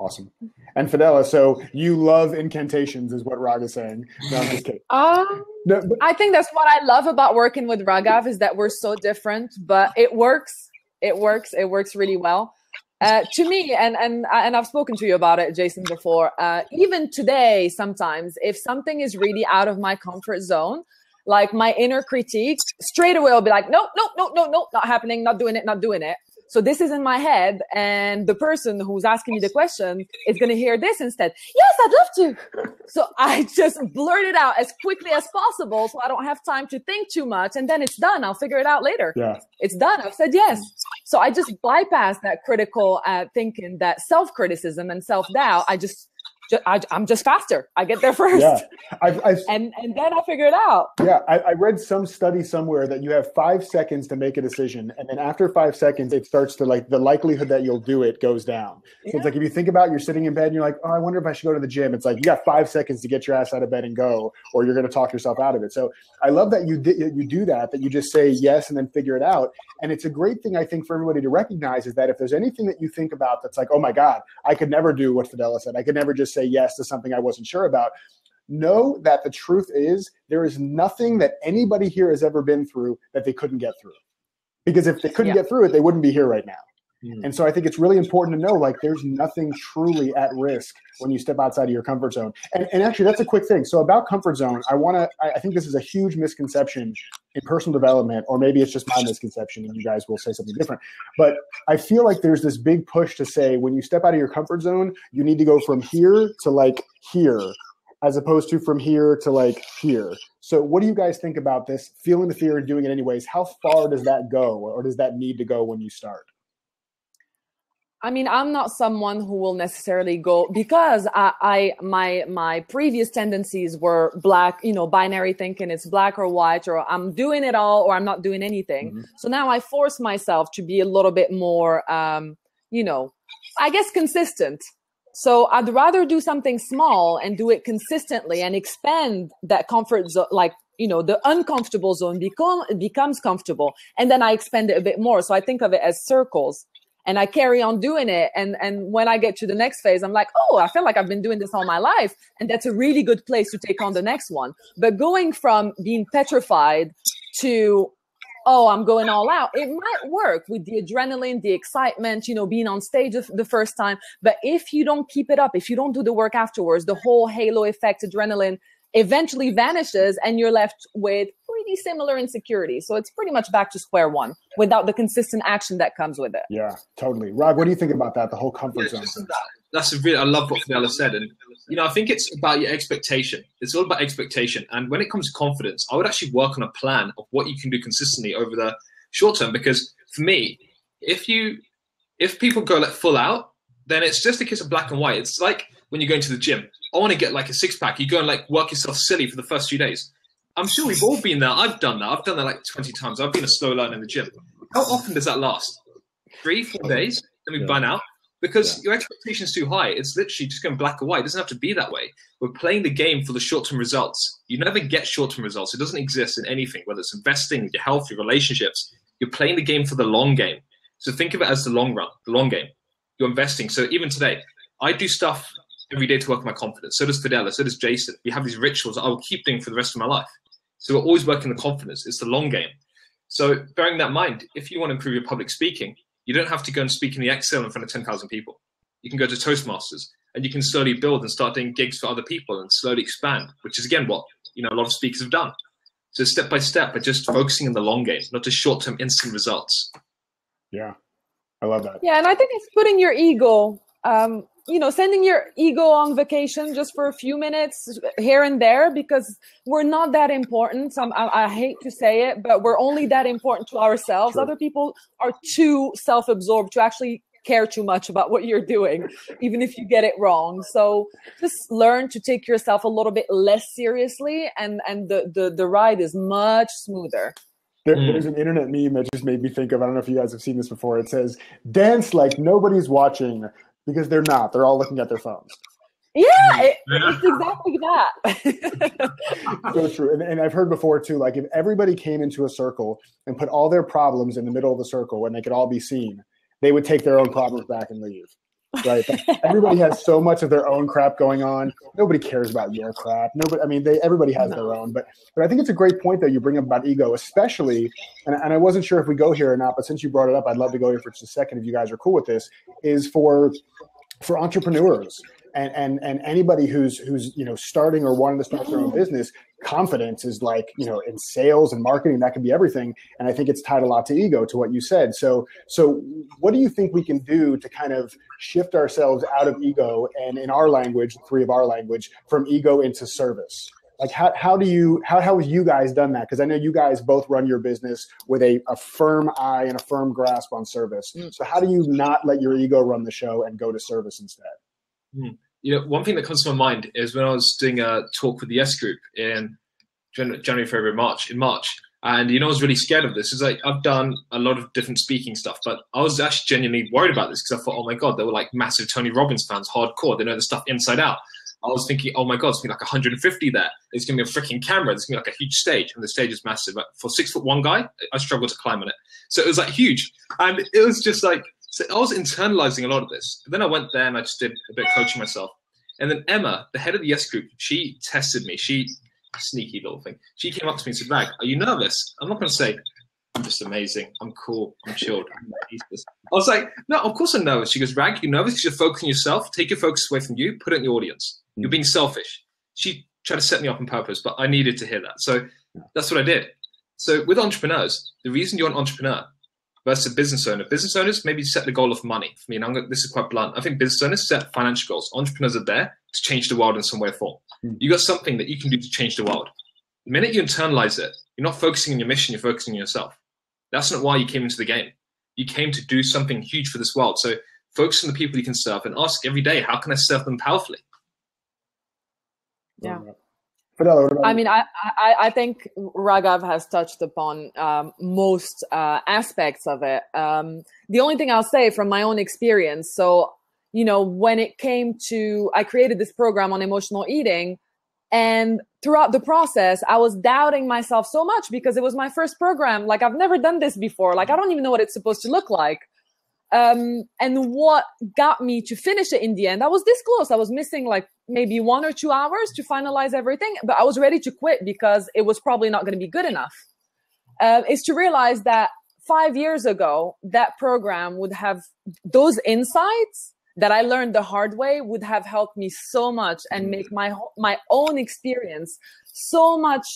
Awesome. And Fadela, so you love incantations is what Raghav is saying. No, I'm just kidding. I think that's what I love about working with Raghav, is that we're so different, but it works. It works really well. To me, and I've spoken to you about it, Jason, before, even today, sometimes if something is really out of my comfort zone, like my inner critique straight away will be like, no, not happening, not doing it. So this is in my head, and the person who's asking me the question is going to hear this instead. Yes, I'd love to. So I just blurt it out as quickly as possible, so I don't have time to think too much, and then it's done. I'll figure it out later. Yeah. It's done. I've said yes. So I just bypass that critical thinking, that self-criticism and self-doubt. I'm just faster. I get there first. Yeah. And then I figure it out. Yeah. I read some study somewhere that you have 5 seconds to make a decision. And then after 5 seconds, it starts to the likelihood that you'll do it goes down. So it's like, if you think about you're sitting in bed and you're like, oh, I wonder if I should go to the gym. It's like, you got 5 seconds to get your ass out of bed and go, or you're going to talk yourself out of it. So I love that you do that you just say yes and then figure it out. And it's a great thing, I think, for everybody to recognize, is that if there's anything that you think about that's like, oh my God, I could never do what Fadela said. I could never just say yes to something I wasn't sure about. Know that the truth is there is nothing that anybody here has ever been through that they couldn't get through. Because if they couldn't get through it, they wouldn't be here right now. And so I think it's really important to know, like, there's nothing truly at risk when you step outside of your comfort zone. And actually, that's a quick thing. So about comfort zone, I think this is a huge misconception in personal development, or maybe it's just my misconception and you guys will say something different. But I feel like there's this big push to say, when you step out of your comfort zone, you need to go from here to like here, as opposed to from here to like here. So what do you guys think about this? Feeling the fear and doing it anyways. How far does that go, or does that need to go when you start? I mean, I'm not someone who will necessarily go, because my previous tendencies were black, binary thinking. It's black or white, or I'm doing it all, or I'm not doing anything. Mm-hmm. So now I force myself to be a little bit more, I guess consistent. So I'd rather do something small and do it consistently and expand that comfort zone, like, the uncomfortable zone becomes comfortable, and then I expand it a bit more. So I think of it as circles. And I carry on doing it. And when I get to the next phase, I'm like, oh, I feel like I've been doing this all my life. And that's a really good place to take on the next one. But going from being petrified to, oh, I'm going all out, it might work with the adrenaline, the excitement, being on stage the first time. But if you don't keep it up, if you don't do the work afterwards, the whole halo effect, adrenaline eventually vanishes, and you're left with pretty similar insecurities. So it's pretty much back to square one without the consistent action that comes with it. Yeah, totally. Rob, what do you think about that? The whole comfort zone. I love what Fadela said. And, I think it's about your expectation. It's all about expectation. And when it comes to confidence, I would actually work on a plan of what you can do consistently over the short term. Because for me, if people go like full out, then it's just a case of black and white. It's like when you go into the gym. I want to get like a six pack. You go and like work yourself silly for the first few days. I'm sure we've all been there. I've done that. I've done that like 20 times. I've been a slow learner in the gym. How often does that last? 3-4 days? Then we burn out because your expectation is too high. It's literally just going black and white. It doesn't have to be that way. We're playing the game for the short-term results. You never get short-term results. It doesn't exist in anything, whether it's investing, your health, your relationships. You're playing the game for the long game. So think of it as the long run, the long game. You're investing. So even today, I do stuff every day to work on my confidence. So does Fadela, so does Jason. We have these rituals that I will keep doing for the rest of my life. So we're always working the confidence. It's the long game. So bearing that in mind, if you want to improve your public speaking, you don't have to go and speak in the Excel in front of 10,000 people. You can go to Toastmasters and you can slowly build and start doing gigs for other people and slowly expand, which is again what a lot of speakers have done. So step by step, but just focusing on the long game, not just short-term instant results. Yeah, I love that. Yeah, and I think it's putting your ego, sending your ego on vacation just for a few minutes here and there, because we're not that important. I hate to say it, but we're only that important to ourselves. True. Other people are too self-absorbed to actually care too much about what you're doing, even if you get it wrong. So just learn to take yourself a little bit less seriously, and the ride is much smoother. There's an internet meme that just made me think of, I don't know if you guys have seen this before. It says, dance like nobody's watching, because they're not. They're all looking at their phones. Yeah, it's exactly that. So true. And I've heard before, too, like if everybody came into a circle and put all their problems in the middle of the circle and they could all be seen, they would take their own problems back and leave. Right? Everybody has so much of their own crap going on. Nobody cares about your crap. Everybody has their own. But I think it's a great point that you bring up about ego, especially, and I wasn't sure if we go here or not, but since you brought it up, I'd love to go here for just a second if you guys are cool with this, is for entrepreneurs and anybody who's starting or wanting to start their own business. Confidence is like, in sales and marketing, that can be everything. And I think it's tied a lot to ego, to what you said. So what do you think we can do to kind of shift ourselves out of ego, and in our language, three of our language, from ego into service? Like how have you guys done that? Because I know you guys both run your business with a firm eye and a firm grasp on service. So how do you not let your ego run the show and go to service instead? One thing that comes to my mind is when I was doing a talk with the S Group in January, February, March. And I was really scared of this. It's like I've done a lot of different speaking stuff, but I was actually genuinely worried about this because I thought, oh my God, they were like massive Tony Robbins fans, hardcore. They know the stuff inside out. I was thinking, oh my God, it's going to be like 150 there. There's going to be a freaking camera. There's going to be like a huge stage, and the stage is massive. But for 6'1" guy, I struggled to climb on it. So it was like huge. And it was just like, so I was internalizing a lot of this. But then I went there and I just did a bit of coaching myself. And then Emma, the head of the S Group, she tested me. Sneaky little thing. She came up to me and said, Rag, are you nervous? I'm not going to say, I'm just amazing. I'm cool. I'm chilled. I was like, no, of course I know. She goes, Rag, you're nervous because you're focusing on yourself. Take your focus away from you. Put it in the audience. You're being selfish. She tried to set me up on purpose, but I needed to hear that. So that's what I did. So with entrepreneurs, the reason you're an entrepreneur versus a business owners maybe set the goal of money. For me, and this is quite blunt. I think business owners set financial goals. Entrepreneurs are there to change the world in some way or form. You got something that you can do to change the world. The minute you internalize it, you're not focusing on your mission, you're focusing on yourself. That's not why you came into the game. You came to do something huge for this world. So focus on the people you can serve and ask every day, how can I serve them powerfully? Yeah. Fadela, what about I you? mean, I think Raghav has touched upon most aspects of it. The only thing I'll say from my own experience, so, you know, when it came to, I created this program on emotional eating, and throughout the process, I was doubting myself so much because it was my first program. Like, I've never done this before. Like, I don't even know what it's supposed to look like. And what got me to finish it in the end, I was this close. I was missing like maybe 1 or 2 hours to finalize everything, but I was ready to quit because it was probably not going to be good enough. Is to realize that 5 years ago, that program would have those insights that I learned the hard way would have helped me so much and make my own experience so much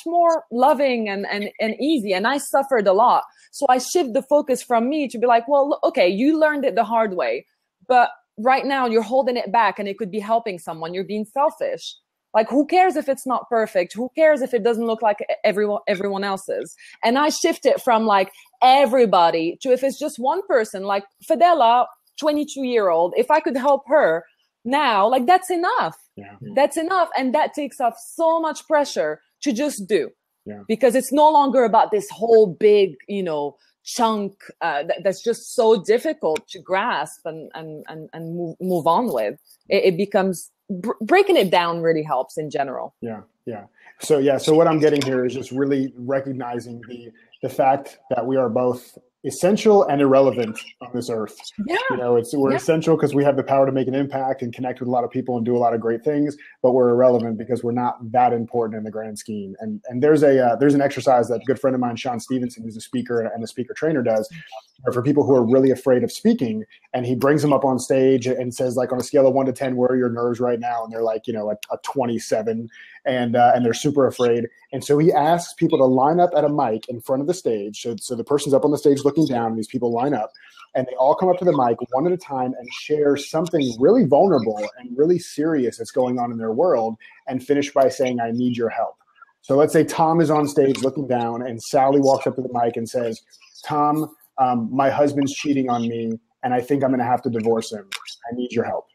more loving and easy. And I suffered a lot. So I shift the focus from me to be like, well, okay, you learned it the hard way, but right now you're holding it back and it could be helping someone. You're being selfish. Like, who cares if it's not perfect? Who cares if it doesn't look like everyone else's? And I shift it from like everybody to if it's just one person, like Fadela, 22-year-old, if I could help her now, like that's enough. Yeah. That's enough. And that takes off so much pressure to just do. Yeah. Because it's no longer about this whole big, you know, chunk that's just so difficult to grasp and move on with. It becomes breaking it down really helps in general. Yeah. Yeah. So what I'm getting here is just really recognizing the fact that we are both essential and irrelevant on this earth. Yeah. You know, we're essential because we have the power to make an impact and connect with a lot of people and do a lot of great things, but we're irrelevant because we're not that important in the grand scheme. And there's an exercise that a good friend of mine, Sean Stevenson, who's a speaker and a speaker trainer, does for people who are really afraid of speaking. And he brings them up on stage and says, like, on a scale of 1 to 10, where are your nerves right now? And they're like, you know, a 27, and they're super afraid. And so he asks people to line up at a mic in front of the stage. So the person's up on the stage looking down, and these people line up, and they all come up to the mic one at a time and share something really vulnerable and really serious that's going on in their world, and finish by saying, I need your help. So let's say Tom is on stage looking down, and Sally walks up to the mic and says, Tom, my husband's cheating on me, and I think I'm going to have to divorce him. I need your help.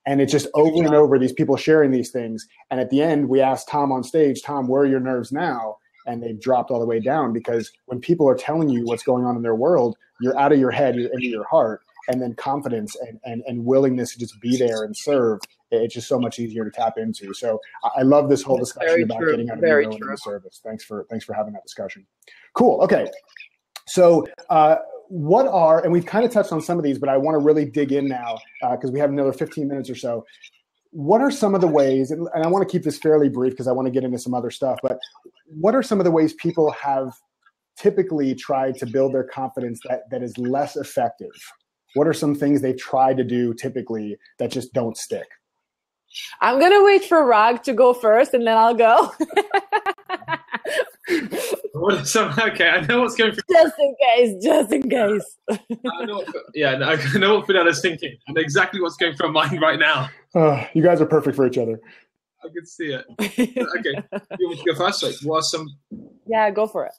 And it's just over and over, these people sharing these things. And at the end, we ask Tom on stage, Tom, where are your nerves now? And they've dropped all the way down, because when people are telling you what's going on in their world, you're out of your head, you're into your heart. And then confidence and willingness to just be there and serve, it's just so much easier to tap into. So I love this whole discussion about getting out of your own into service. Thanks for having that discussion. Cool. Okay. So what are, and we've kind of touched on some of these, but I want to really dig in now because we have another 15 minutes or so. What are some of the ways, and I want to keep this fairly brief because I want to get into some other stuff, but what are some of the ways people have typically tried to build their confidence that is less effective? What are some things they've tried to do typically that just don't stick? I'm going to wait for Rag to go first and then I'll go. Okay, I know what's going through. Just in case. I know what Fidela's thinking. I know exactly what's going through my mind right now. You guys are perfect for each other. I can see it. Okay, you want me to go first? Like, what are some? Yeah, go for it.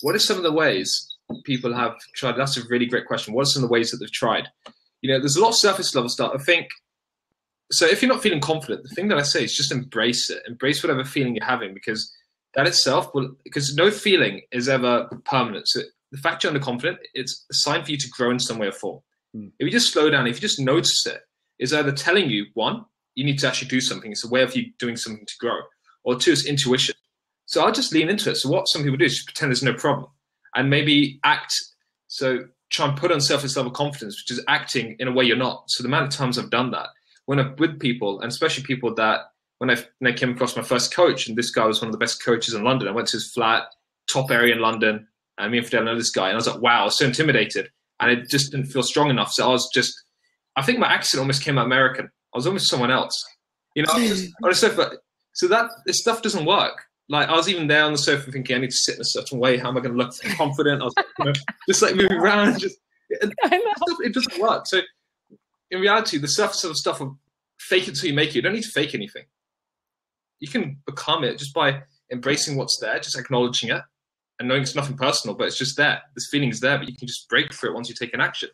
What are some of the ways people have tried? That's a really great question. What are some of the ways that they've tried? You know, there's a lot of surface level stuff. I think. So if you're not feeling confident, the thing that I say is just embrace it. Embrace whatever feeling you're having, because that itself because no feeling is ever permanent. So the fact you're underconfident, it's a sign for you to grow in some way or form. If you just slow down, if you just notice it, it's either telling you, one, you need to actually do something. It's a way of you doing something to grow. Or two, it's intuition. So I'll just lean into it. So what some people do is just pretend there's no problem and maybe act. So try and put on surface level confidence, which is acting in a way you're not. So the amount of times I've done that, when I'm with people, and especially people that, when I came across my first coach, and this guy was one of the best coaches in London, I went to his flat, top area in London, and me and Fadela know this guy, and I was like, wow, I was so intimidated, and it just didn't feel strong enough. So I think my accent almost came out American. I was almost someone else, you know. I was on a sofa. So this stuff doesn't work. Like, I was even there on the sofa thinking, I need to sit in a certain way. How am I going to look confident? I was just like moving around. It doesn't work. So in reality, the surface of stuff of fake it till you make it. You don't need to fake anything. You can become it just by embracing what's there, just acknowledging it, and knowing it's nothing personal, but it's just there. This feeling is there, but you can just break through it once you take an action.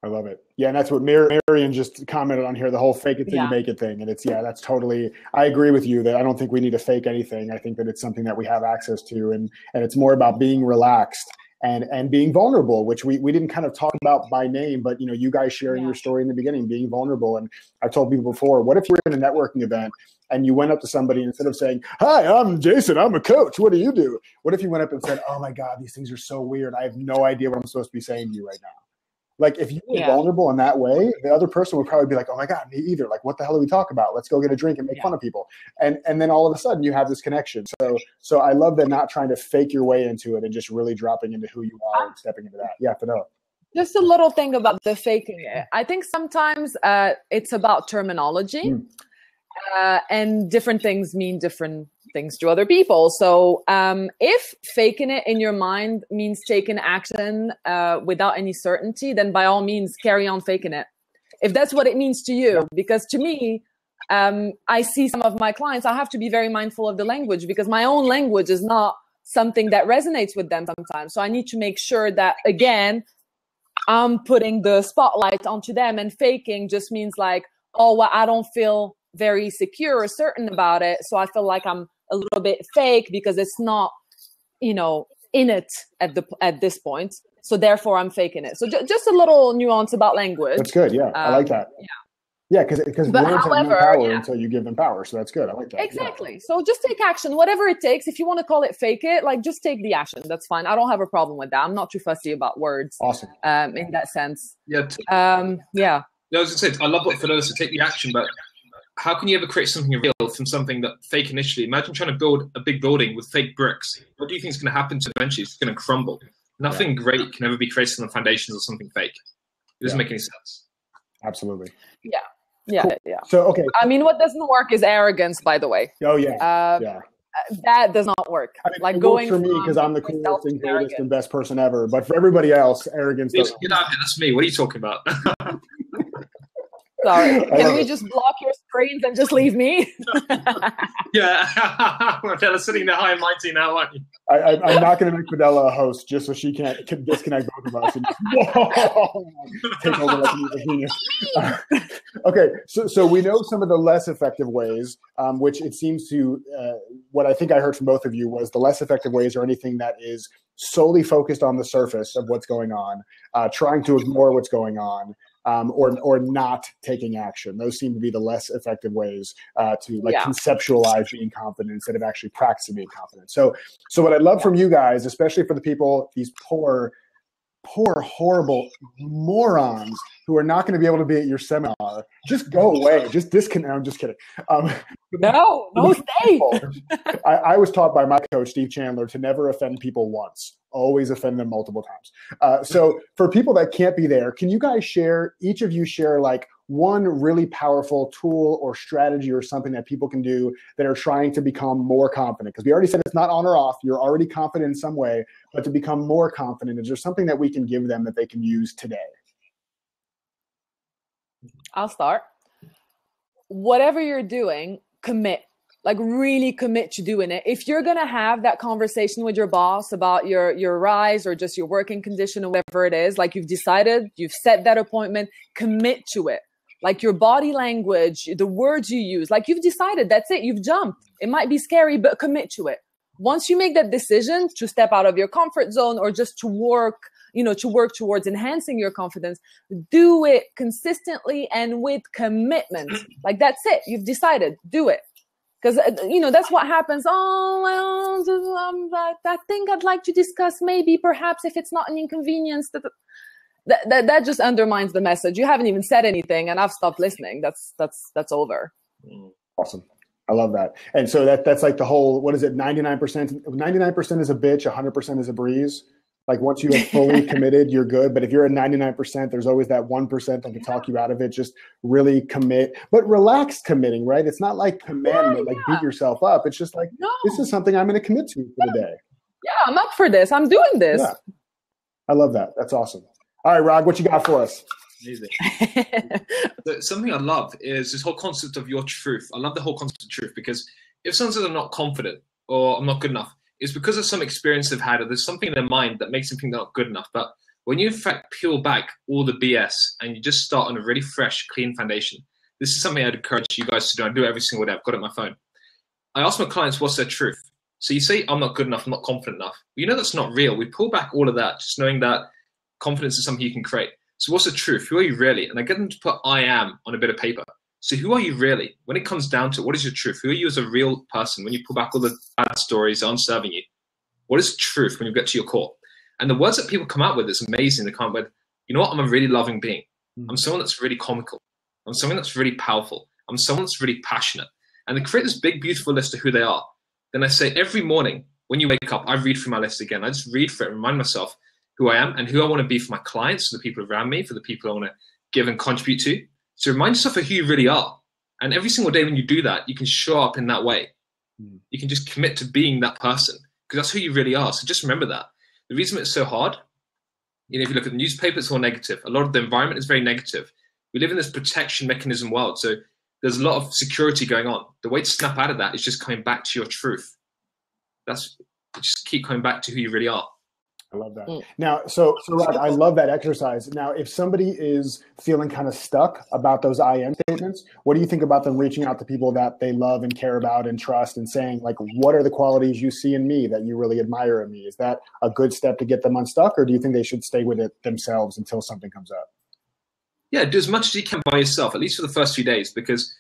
I love it. Yeah, and that's what Marion just commented on here, the whole fake it till you make it thing. And that's totally, I agree with you that I don't think we need to fake anything. I think that it's something that we have access to, and it's more about being relaxed and being vulnerable, which we didn't kind of talk about by name, but you guys sharing your story in the beginning, being vulnerable. And I've told people before, what if you're in a networking event and you went up to somebody, and instead of saying, "Hi, I'm Jason, I'm a coach, what do you do?" What if you went up and said, "Oh my God, these things are so weird. I have no idea what I'm supposed to be saying to you right now." Like, if you were vulnerable in that way, the other person would probably be like, "Oh my God, me either. Like, what the hell do we talk about? Let's go get a drink and make fun of people." And then all of a sudden you have this connection. So I love that, not trying to fake your way into it and just really dropping into who you are and stepping into that. Yeah, Fadela. Just a little thing about the faking it. I think sometimes it's about terminology. And different things mean different things to other people. So if faking it in your mind means taking action without any certainty, then by all means, carry on faking it. If that's what it means to you. Because to me, I see some of my clients, I have to be very mindful of the language, because my own language is not something that resonates with them sometimes. So I need to make sure that, again, I'm putting the spotlight onto them, and faking just means like, oh, well, I don't feel very secure or certain about it, so I feel like I'm a little bit fake because it's not, in it at this point. So therefore, I'm faking it. So just a little nuance about language. That's good. Yeah, I like that. Yeah, because words have no power until you give them power. So that's good. I like that. Exactly. Yeah. So just take action, whatever it takes. If you want to call it fake it, like, just take the action. That's fine. I don't have a problem with that. I'm not too fussy about words. Awesome. In that sense. Yeah. Yeah. I was going to say, I love what Fadela said, take the action, but how can you ever create something real from something that fake initially? Imagine trying to build a big building with fake bricks. What do you think is going to happen to eventually? It's going to crumble. Nothing great can ever be created on the foundations of something fake. It doesn't make any sense. Absolutely. Yeah. Yeah. Cool. Yeah. So, okay. I mean, what doesn't work is arrogance, by the way. Oh, yeah. That does not work. I mean, like, going for me, because I'm the coolest and greatest and best person ever. But for everybody else, arrogance doesn't. Get out of here. That's me. What are you talking about? Sorry. Can we just block your screens and just leave me? Yeah. Fadela's sitting there high and mighty now, aren't you? I'm not going to make Fadela a host just so she can disconnect both of us and take over like a genius. Okay, so we know some of the less effective ways, which it seems to, what I think I heard from both of you was the less effective ways are anything that is solely focused on the surface of what's going on, trying to ignore what's going on, or not taking action. Those seem to be the less effective ways to conceptualize being confident instead of actually practicing being confident. So what I'd love from you guys, especially for the people, these poor, horrible morons who are not going to be able to be at your seminar, just go away. Just disconnect. I'm just kidding. No, stay. I was taught by my coach, Steve Chandler, to never offend people once. Always offend them multiple times. So for people that can't be there, can you guys each of you share like one really powerful tool or strategy or something that people can do that are trying to become more confident? Because we already said it's not on or off. You're already confident in some way, but to become more confident, is there something that we can give them that they can use today? I'll start. Whatever you're doing, commit. Like, really commit to doing it. If you're going to have that conversation with your boss about your rise or just your working condition or whatever it is, like, you've decided, you've set that appointment, commit to it. Like, your body language, the words you use, like, you've decided, that's it, you've jumped. It might be scary, but commit to it. Once you make that decision to step out of your comfort zone or just to work towards enhancing your confidence, do it consistently and with commitment. Like, that's it. You've decided, do it. Because, that's what happens. Oh, well, I think I'd like to discuss maybe, perhaps, if it's not an inconvenience. That just undermines the message. You haven't even said anything, and I've stopped listening. That's over. Awesome. I love that. And so that's like the whole, what is it? 99% is a bitch. 100% is a breeze. Like once you have fully committed, you're good. But if you're at 99%, there's always that 1% that can talk you out of it. Just really commit, but relaxed committing, right? It's not like commandment, like beat yourself up. It's just like, this is something I'm going to commit to for the day. Yeah, I'm up for this. I'm doing this. Yeah. I love that. That's awesome. All right, Rag, what you got for us? Amazing. So something I love is this whole concept of your truth. I love the whole concept of truth, because if someone says I'm not confident or I'm not good enough, it's because of some experience they've had, or there's something in their mind that makes them think they're not good enough. But when you in fact peel back all the BS and you just start on a really fresh, clean foundation, this is something I'd encourage you guys to do. I do it every single day. I've got it on my phone. I ask my clients, what's their truth? So you say, I'm not good enough, I'm not confident enough. But you know that's not real. We pull back all of that, just knowing that confidence is something you can create. So what's the truth? Who are you really? And I get them to put I am on a bit of paper. So who are you really? When it comes down to it, what is your truth? Who are you as a real person? When you pull back all the bad stories that aren't serving you, what is truth when you get to your core? And the words that people come out with is amazing. They come out with, you know what? I'm a really loving being. I'm someone that's really comical. I'm someone that's really powerful. I'm someone that's really passionate. And they create this big, beautiful list of who they are. Then I say every morning when you wake up, I read through my list again. I just read through it and remind myself who I am and who I want to be for my clients, for the people around me, for the people I want to give and contribute to. So remind yourself of who you really are. And every single day when you do that, you can show up in that way. You can just commit to being that person, because that's who you really are. So just remember that. The reason it's so hard, you know, if you look at the newspaper, it's all negative. A lot of the environment is very negative. We live in this protection mechanism world. So there's a lot of security going on. The way to snap out of that is just coming back to your truth. Just keep coming back to who you really are. I love that. Now, so Rag, I love that exercise. Now, if somebody is feeling kind of stuck about those I am statements, what do you think about them reaching out to people that they love and care about and trust and saying, like, what are the qualities you see in me that you really admire in me? Is that a good step to get them unstuck, or do you think they should stay with it themselves until something comes up? Yeah, do as much as you can by yourself, at least for the first few days, because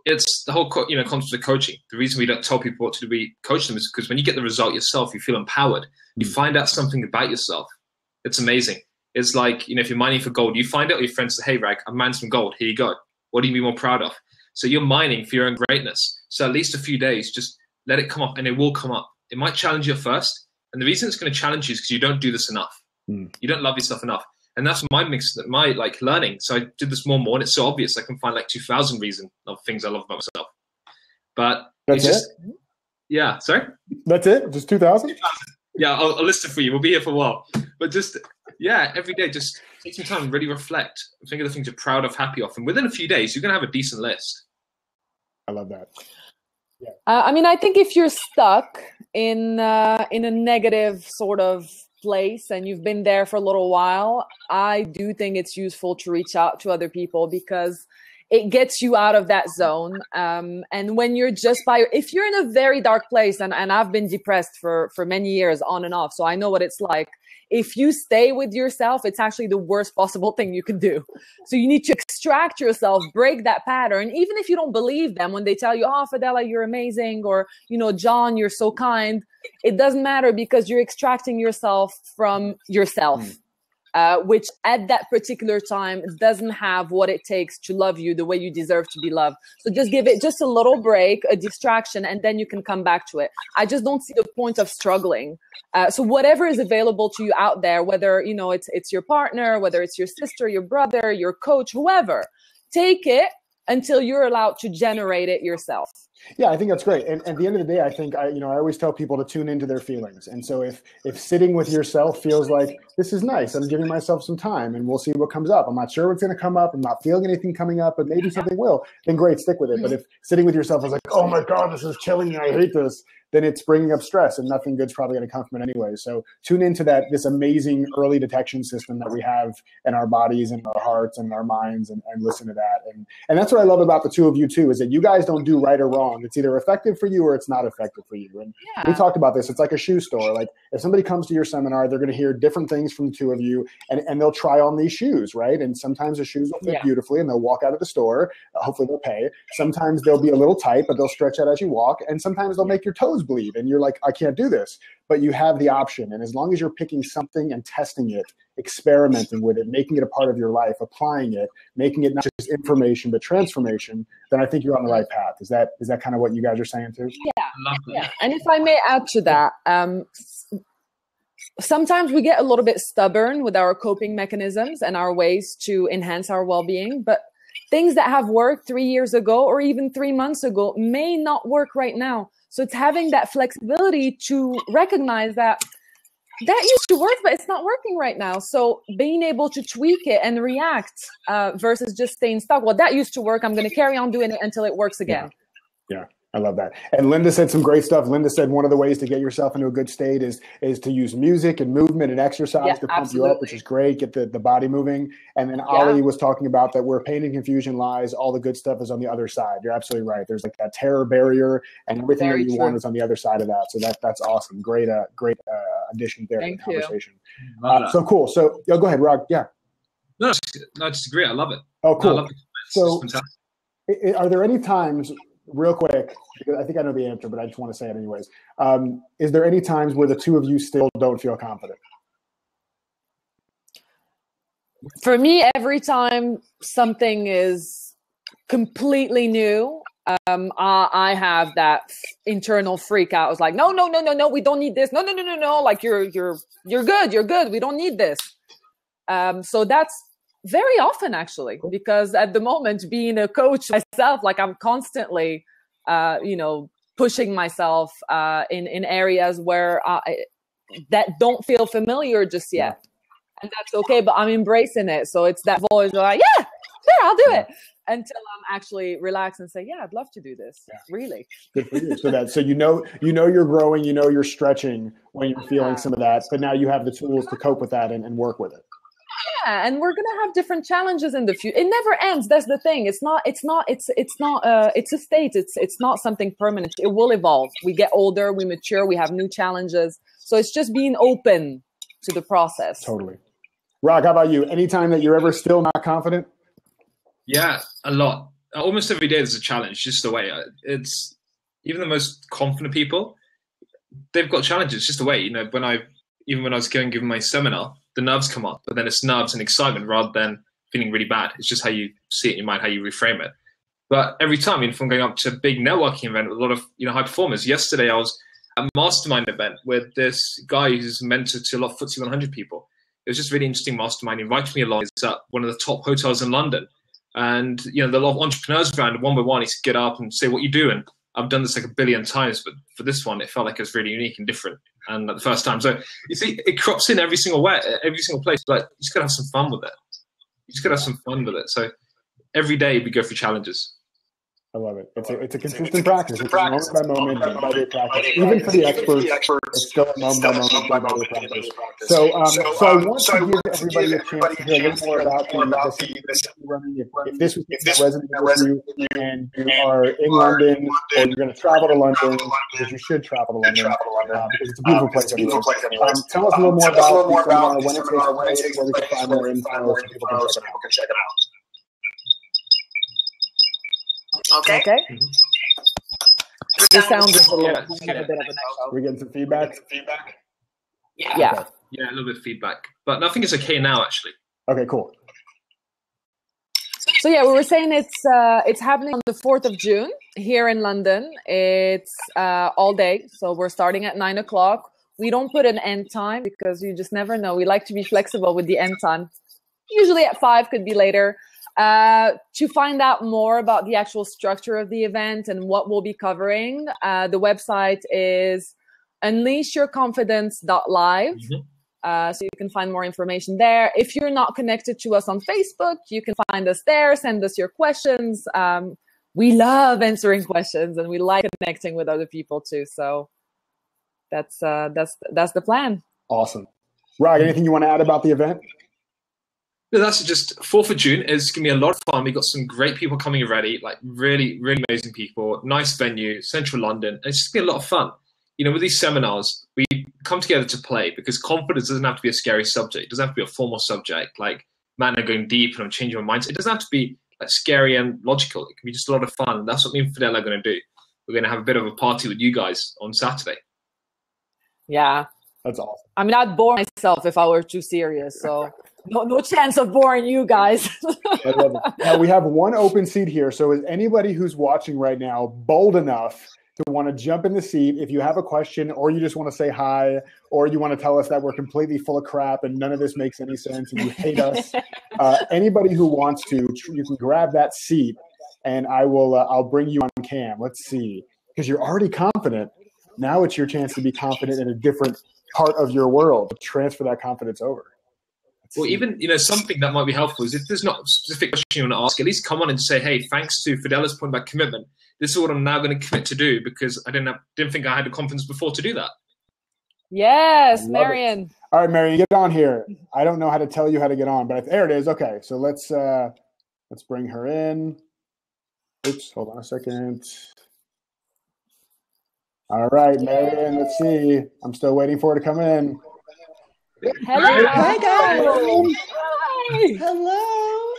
it's the whole concept of coaching. The reason we don't tell people what to do, we coach them, is because when you get the result yourself, you feel empowered. You find out something about yourself. It's amazing. It's like, if you're mining for gold, you find out, your friends say, hey, Rag, I'm mining some gold. Here you go. What do you be more proud of? So you're mining for your own greatness. So at least a few days, just let it come up, and it will come up. It might challenge you at first. And the reason it's going to challenge you is because you don't do this enough. You don't love yourself enough. And that's my learning. So I did this more and more, and it's so obvious. I can find like 2,000 reasons of things I love about myself. But that's it's just, yeah, sorry? That's it? Just 2,000? Yeah, I'll list it for you. We'll be here for a while. But just, yeah, every day, just take some time and really reflect. Think of the things you're proud of, happy of. And within a few days, you're going to have a decent list. I love that. Yeah. I think if you're stuck in a negative sort of place and you've been there for a little while, I do think it's useful to reach out to other people, because it gets you out of that zone. And when you're if you're in a very dark place, and I've been depressed for many years on and off, so I know what it's like. If you stay with yourself, it's actually the worst possible thing you can do. So you need to extract yourself, break that pattern. Even if you don't believe them when they tell you, oh, Fadela, you're amazing, or, John, you're so kind. It doesn't matter, because you're extracting yourself from yourself. Which at that particular time doesn't have what it takes to love you the way you deserve to be loved. So just give it just a little break, a distraction, and then you can come back to it. I just don't see the point of struggling. So whatever is available to you out there, whether, it's your partner, whether it's your sister, your brother, your coach, whoever, take it until you're allowed to generate it yourself. Yeah, I think that's great. And at the end of the day, I think I always tell people to tune into their feelings. And so if sitting with yourself feels like, this is nice, I'm giving myself some time and we'll see what comes up. I'm not sure what's going to come up. I'm not feeling anything coming up, but maybe something will. Then great, stick with it. But if sitting with yourself is like, oh my God, this is killing me, I hate this, then it's bringing up stress, and nothing good's probably going to come from it anyway. So tune into this amazing early detection system that we have in our bodies and our hearts and our minds, and listen to that. And that's what I love about the two of you too, is that you guys don't do right or wrong. It's either effective for you or it's not effective for you. And we talked about this. It's like a shoe store. Like if somebody comes to your seminar, they're going to hear different things from the two of you, and they'll try on these shoes, right? And sometimes the shoes will fit beautifully and they'll walk out of the store. Hopefully they'll pay. Sometimes they'll be a little tight, but they'll stretch out as you walk. And sometimes they'll make your toes nosebleed and you're like, I can't do this, but you have the option. And as long as you're picking something and testing it, experimenting with it, making it a part of your life, applying it, making it not just information, but transformation, then I think you're on the right path. Is that kind of what you guys are saying too? Yeah. And if I may add to that, sometimes we get a little bit stubborn with our coping mechanisms and our ways to enhance our well-being, but things that have worked 3 years ago or even 3 months ago may not work right now. So it's having that flexibility to recognize that used to work, but it's not working right now. So being able to tweak it and react versus just staying stuck. Well, that used to work. I'm going to carry on doing it until it works again. Yeah. I love that. And Linda said some great stuff. Linda said one of the ways to get yourself into a good state is to use music and movement and exercise to pump you up, which is great. Get the body moving. And then Ali was talking about that where pain and confusion lies, all the good stuff is on the other side. You're absolutely right. There's like that terror barrier and everything that you want is on the other side of that. So that's awesome. Great addition there to the conversation. So cool. So go ahead, Rag. Yeah. No, I disagree. I love it. Oh, cool. I love it. So are there any times, real quick, because I think I know the answer, but I just want to say it anyways. Is there any times where the two of you still don't feel confident? For me, every time something is completely new, I have that internal freak out. I was like, no, we don't need this. No. Like you're good. We don't need this. So that's very often actually, because at the moment being a coach myself, like I'm constantly, pushing myself in areas where that don't feel familiar just yet. And that's okay, but I'm embracing it. So it's that voice like, yeah, sure, I'll do it. Until I'm actually relaxed and say, yeah, I'd love to do this. Yeah. Really. Good for you. So you know you're growing, you're stretching when you're feeling some of that, but now you have the tools to cope with that and work with it. Yeah, and we're gonna have different challenges in the future. It never ends. That's the thing. It's a state. It's not something permanent. It will evolve. We get older, we mature, we have new challenges. So it's just being open to the process. Totally. Rag, how about you? Anytime that you're ever still not confident? Yeah, a lot. Almost every day there's a challenge, just the way. It's even the most confident people, they've got challenges, just the way. When I was giving my seminar, the nerves come up, but then it's nerves and excitement rather than feeling really bad. It's just how you see it in your mind, how you reframe it. But every time, if I'm going up to a big networking event with a lot of high performers. Yesterday, I was at a mastermind event with this guy who's a mentor to a lot of FTSE 100 people. It was just really interesting mastermind. He invited me along. It's at one of the top hotels in London. And, there are a lot of entrepreneurs around. One by one, he said, get up and say what you do. And I've done this like a billion times, but for this one, it felt like it was really unique and different. And at the first time. So you see, it crops in every single place, but you just got to have some fun with it. So every day we go through challenges. I love it. It's a consistent practice. It's moment by moment, day by day practice. Even for the experts, it's still a moment by moment, day by day practice. So I want to give everybody a chance to hear a little more about this. If this resonates with you and you are in London or you're going to travel to London, because you should travel to London, because it's a beautiful place. Tell us a little more about when it takes place, where we can find more info, so people can check it out. Okay. Mm-hmm. The sound is a bit of an echo. We're getting some feedback. Yeah. Okay. Yeah, a little bit of feedback, but nothing is okay now, actually. Okay, cool. So we were saying it's happening on the 4th of June here in London. It's all day, so we're starting at 9:00. We don't put an end time because you just never know. We like to be flexible with the end time. Usually at 5, could be later. To find out more about the actual structure of the event and what we'll be covering, the website is unleashyourconfidence.live. Mm-hmm. So you can find more information there. If you're not connected to us on Facebook, you can find us there. Send us your questions. We love answering questions and we like connecting with other people too. So that's the plan. Awesome. Rag, anything you want to add about the event? No, that's just 4th of June. It's going to be a lot of fun. We've got some great people coming already, like really, really amazing people. Nice venue, central London. It's just going to be a lot of fun. With these seminars, we come together to play because confidence doesn't have to be a scary subject. It doesn't have to be a formal subject like, man, I'm going deep and I'm changing my mindset. It doesn't have to be like scary and logical. It can be just a lot of fun. And that's what me and Fadela are going to do. we're going to have a bit of a party with you guys on Saturday. Yeah. That's awesome. I mean, I'd bore myself if I were too serious. So no chance of boring you guys. I love it. Now we have one open seat here. So is anybody who's watching right now bold enough to want to jump in the seat? If you have a question, or you just want to say hi, or you want to tell us that we're completely full of crap and none of this makes any sense and you hate us, anybody who wants to, you can grab that seat and I'll bring you on cam. Let's see, because you're already confident. Now it's your chance to be confident in a different part of your world, to transfer that confidence over. Well, even, something that might be helpful is if there's not a specific question you want to ask, at least come on and say, hey, thanks to Fadela's point about commitment, this is what I'm now going to commit to do because I didn't think I had the confidence before to do that. Yes, Marion. All right, Marion, get on here. I don't know how to tell you how to get on, but there it is. Okay, so let's bring her in. Oops, hold on a second. All right, Marion, let's see. I'm still waiting for her to come in. Hello. Hi, guys. Hi. Hello.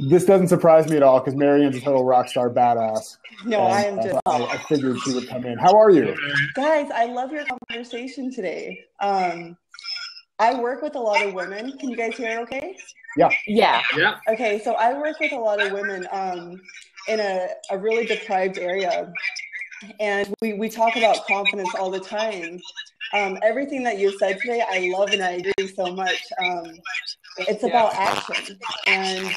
This doesn't surprise me at all because Marion's a total rock star badass. No, I am just. I figured she would come in. How are you? Guys, I love your conversation today. I work with a lot of women. Can you guys hear okay? Yeah. Okay, so I work with a lot of women in a really deprived area. And we talk about confidence all the time. Everything that you said today, I love and I agree so much. It's about action. And,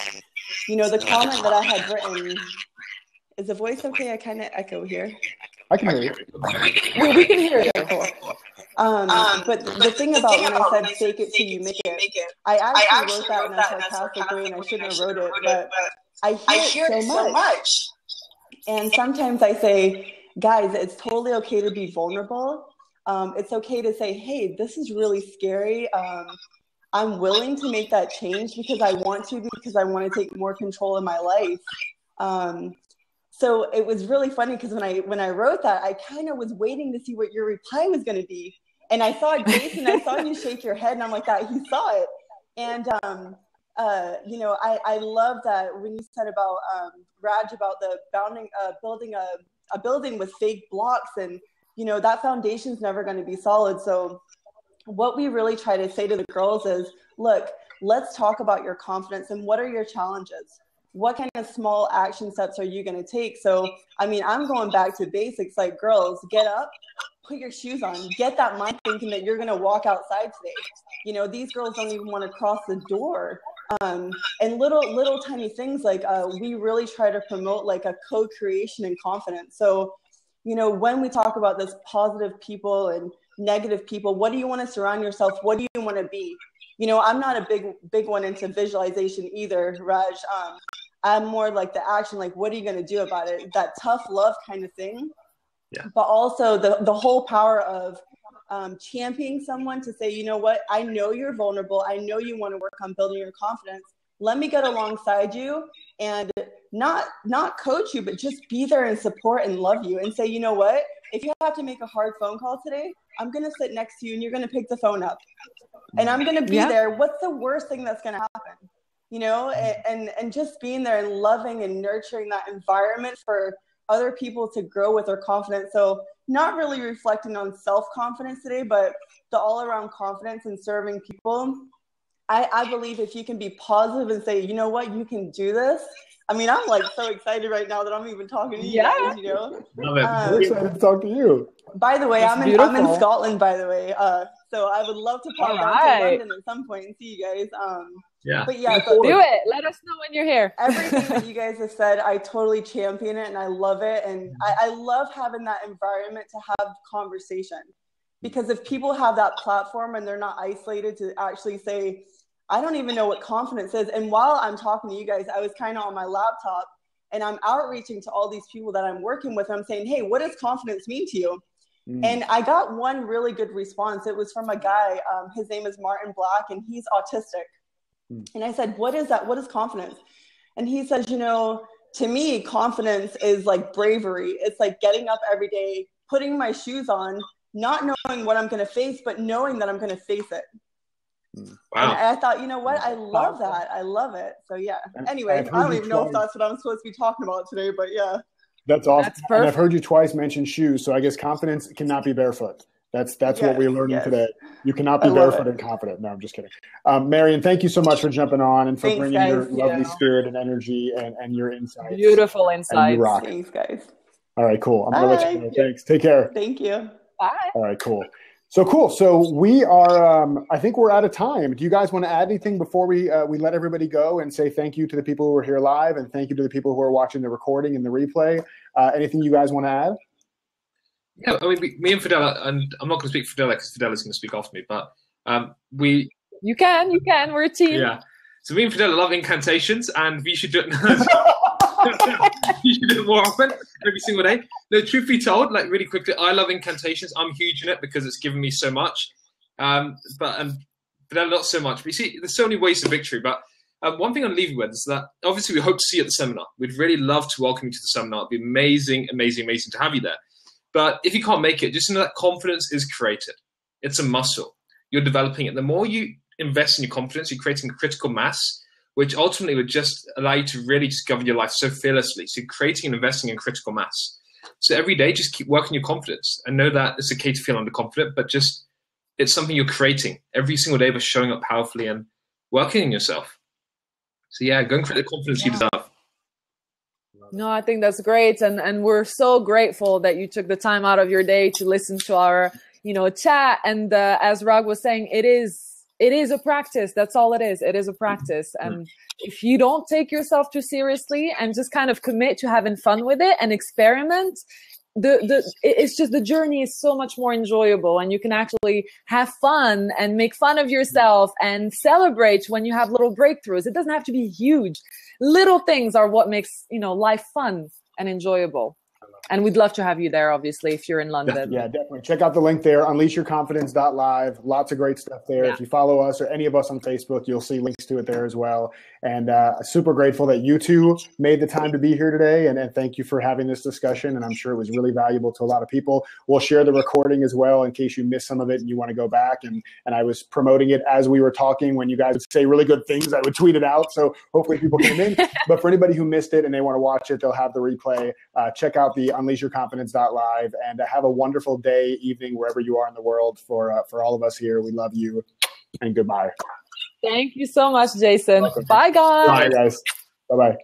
the comment that I had written, is the voice okay? I kind of echo here. I can hear you. We can hear you. Cool. But the thing about when I said fake it till you make it, I actually wrote that in a sarcastic way and I shouldn't have wrote it, but I hear it so much. And sometimes I say, guys, it's totally okay to be vulnerable. It's okay to say, hey, this is really scary. I'm willing to make that change because I want to take more control in my life. So it was really funny because when I wrote that, I kind of was waiting to see what your reply was going to be. And I saw Jason, I saw you shake your head and I'm like, that he saw it. And, I love that when you said about Raj, about the building a building with fake blocks and, that foundation is never going to be solid. So what we really try to say to the girls is, look, let's talk about your confidence and what are your challenges? What kind of small action steps are you going to take? So, I'm going back to basics, like girls, get up, put your shoes on, get that mind thinking that you're going to walk outside today. These girls don't even want to cross the door. And little tiny things like we really try to promote like a co-creation and confidence. So, when we talk about this positive people and negative people, what do you want to surround yourself? What do you want to be? I'm not a big one into visualization either, Raj. I'm more like the action, like what are you going to do about it? That tough love kind of thing. Yeah. But also the whole power of championing someone to say, you know what, I know you're vulnerable. I know you want to work on building your confidence. Let me get alongside you and not coach you, but just be there and support and love you and say, you know what, if you have to make a hard phone call today, I'm going to sit next to you and you're going to pick the phone up and I'm going to be there. What's the worst thing that's going to happen? And just being there and loving and nurturing that environment for other people to grow with their confidence. So not really reflecting on self-confidence today, but the all-around confidence in serving people. I believe if you can be positive and say, you know what, you can do this. I'm like so excited right now that I'm even talking to you guys, I'm excited to talk to you. By the way, I'm in Scotland, by the way. So I would love to pop down to London at some point and see you guys. But do it. Let us know when you're here. Everything that you guys have said, I totally champion it and I love it. And I love having that environment to have conversation. Because if people have that platform and they're not isolated to actually say, I don't even know what confidence is. And while I'm talking to you guys, I was kind of on my laptop and I'm outreaching to all these people that I'm working with. I'm saying, hey, what does confidence mean to you? And I got one really good response. It was from a guy. His name is Martin Black and he's autistic. And I said, what is that? What is confidence? And he says, to me, confidence is like bravery. It's like getting up every day, putting my shoes on, not knowing what I'm going to face, but knowing that I'm going to face it. Wow. And I thought, you know what? I love that. I love it. So yeah. Anyway, I don't even know if that's what I'm supposed to be talking about today, but yeah. That's awesome. That's perfect. And I've heard you twice mention shoes, so I guess confidence cannot be barefoot. That's what we're learning today. You cannot be barefoot and confident. No, I'm just kidding. Marion, thank you so much for jumping on and for bringing your lovely spirit and energy and your insights. Beautiful insights. You rock. Thanks, guys. All right, cool. I'm going to let you go. Thanks. Take care. Thank you. Bye. All right, cool. So cool. So we are, I think we're out of time. Do you guys want to add anything before we let everybody go and say thank you to the people who are here live and thank you to the people who are watching the recording and the replay? Anything you guys want to add? Yeah, I mean, me and Fadela, and I'm not going to speak for Fadela because Fadela's going to speak after me, but we... You can. We're a team. Yeah. So me and Fadela love incantations, and we should do it. You should do it more often, every single day. No, truth be told, like really quickly, I love incantations. I'm huge in it because it's given me so much. But Fadela, not so much. But you see, there's so many ways to victory. But one thing I'll leave you with is that obviously we hope to see you at the seminar. We'd really love to welcome you to the seminar. It'd be amazing, amazing, amazing to have you there. But if you can't make it, just know that confidence is created. It's a muscle. You're developing it. The more you invest in your confidence, you're creating a critical mass, which ultimately would just allow you to really just govern your life so fearlessly. So you're creating and investing in critical mass. So every day, just keep working your confidence and know that it's okay to feel underconfident, but just it's something you're creating every single day by showing up powerfully and working on yourself. So yeah, go and create the confidence you deserve. No, I think that's great. And we're so grateful that you took the time out of your day to listen to our, chat. And as Rag was saying, it is a practice. That's all it is. It is a practice. And if you don't take yourself too seriously and just kind of commit to having fun with it and experiment, it's just the journey is so much more enjoyable, and you can actually have fun and make fun of yourself and celebrate when you have little breakthroughs. It doesn't have to be huge. Little things are what makes, life fun and enjoyable. And we'd love to have you there, obviously, if you're in London. Yeah, definitely. Check out the link there, unleashyourconfidence.live. Lots of great stuff there. Yeah. If you follow us or any of us on Facebook, you'll see links to it there as well. And super grateful that you two made the time to be here today. And thank you for having this discussion. And I'm sure it was really valuable to a lot of people. We'll share the recording as well in case you missed some of it and you want to go back. And I was promoting it as we were talking. When you guys would say really good things, I would tweet it out. So hopefully people came in. But for anybody who missed it and they want to watch it, they'll have the replay. Check out the unleashyourconfidence.live and have a wonderful day, evening, wherever you are in the world. For all of us here, we love you and goodbye. Thank you so much, Jason. Bye, guys. Bye, guys. Bye-bye.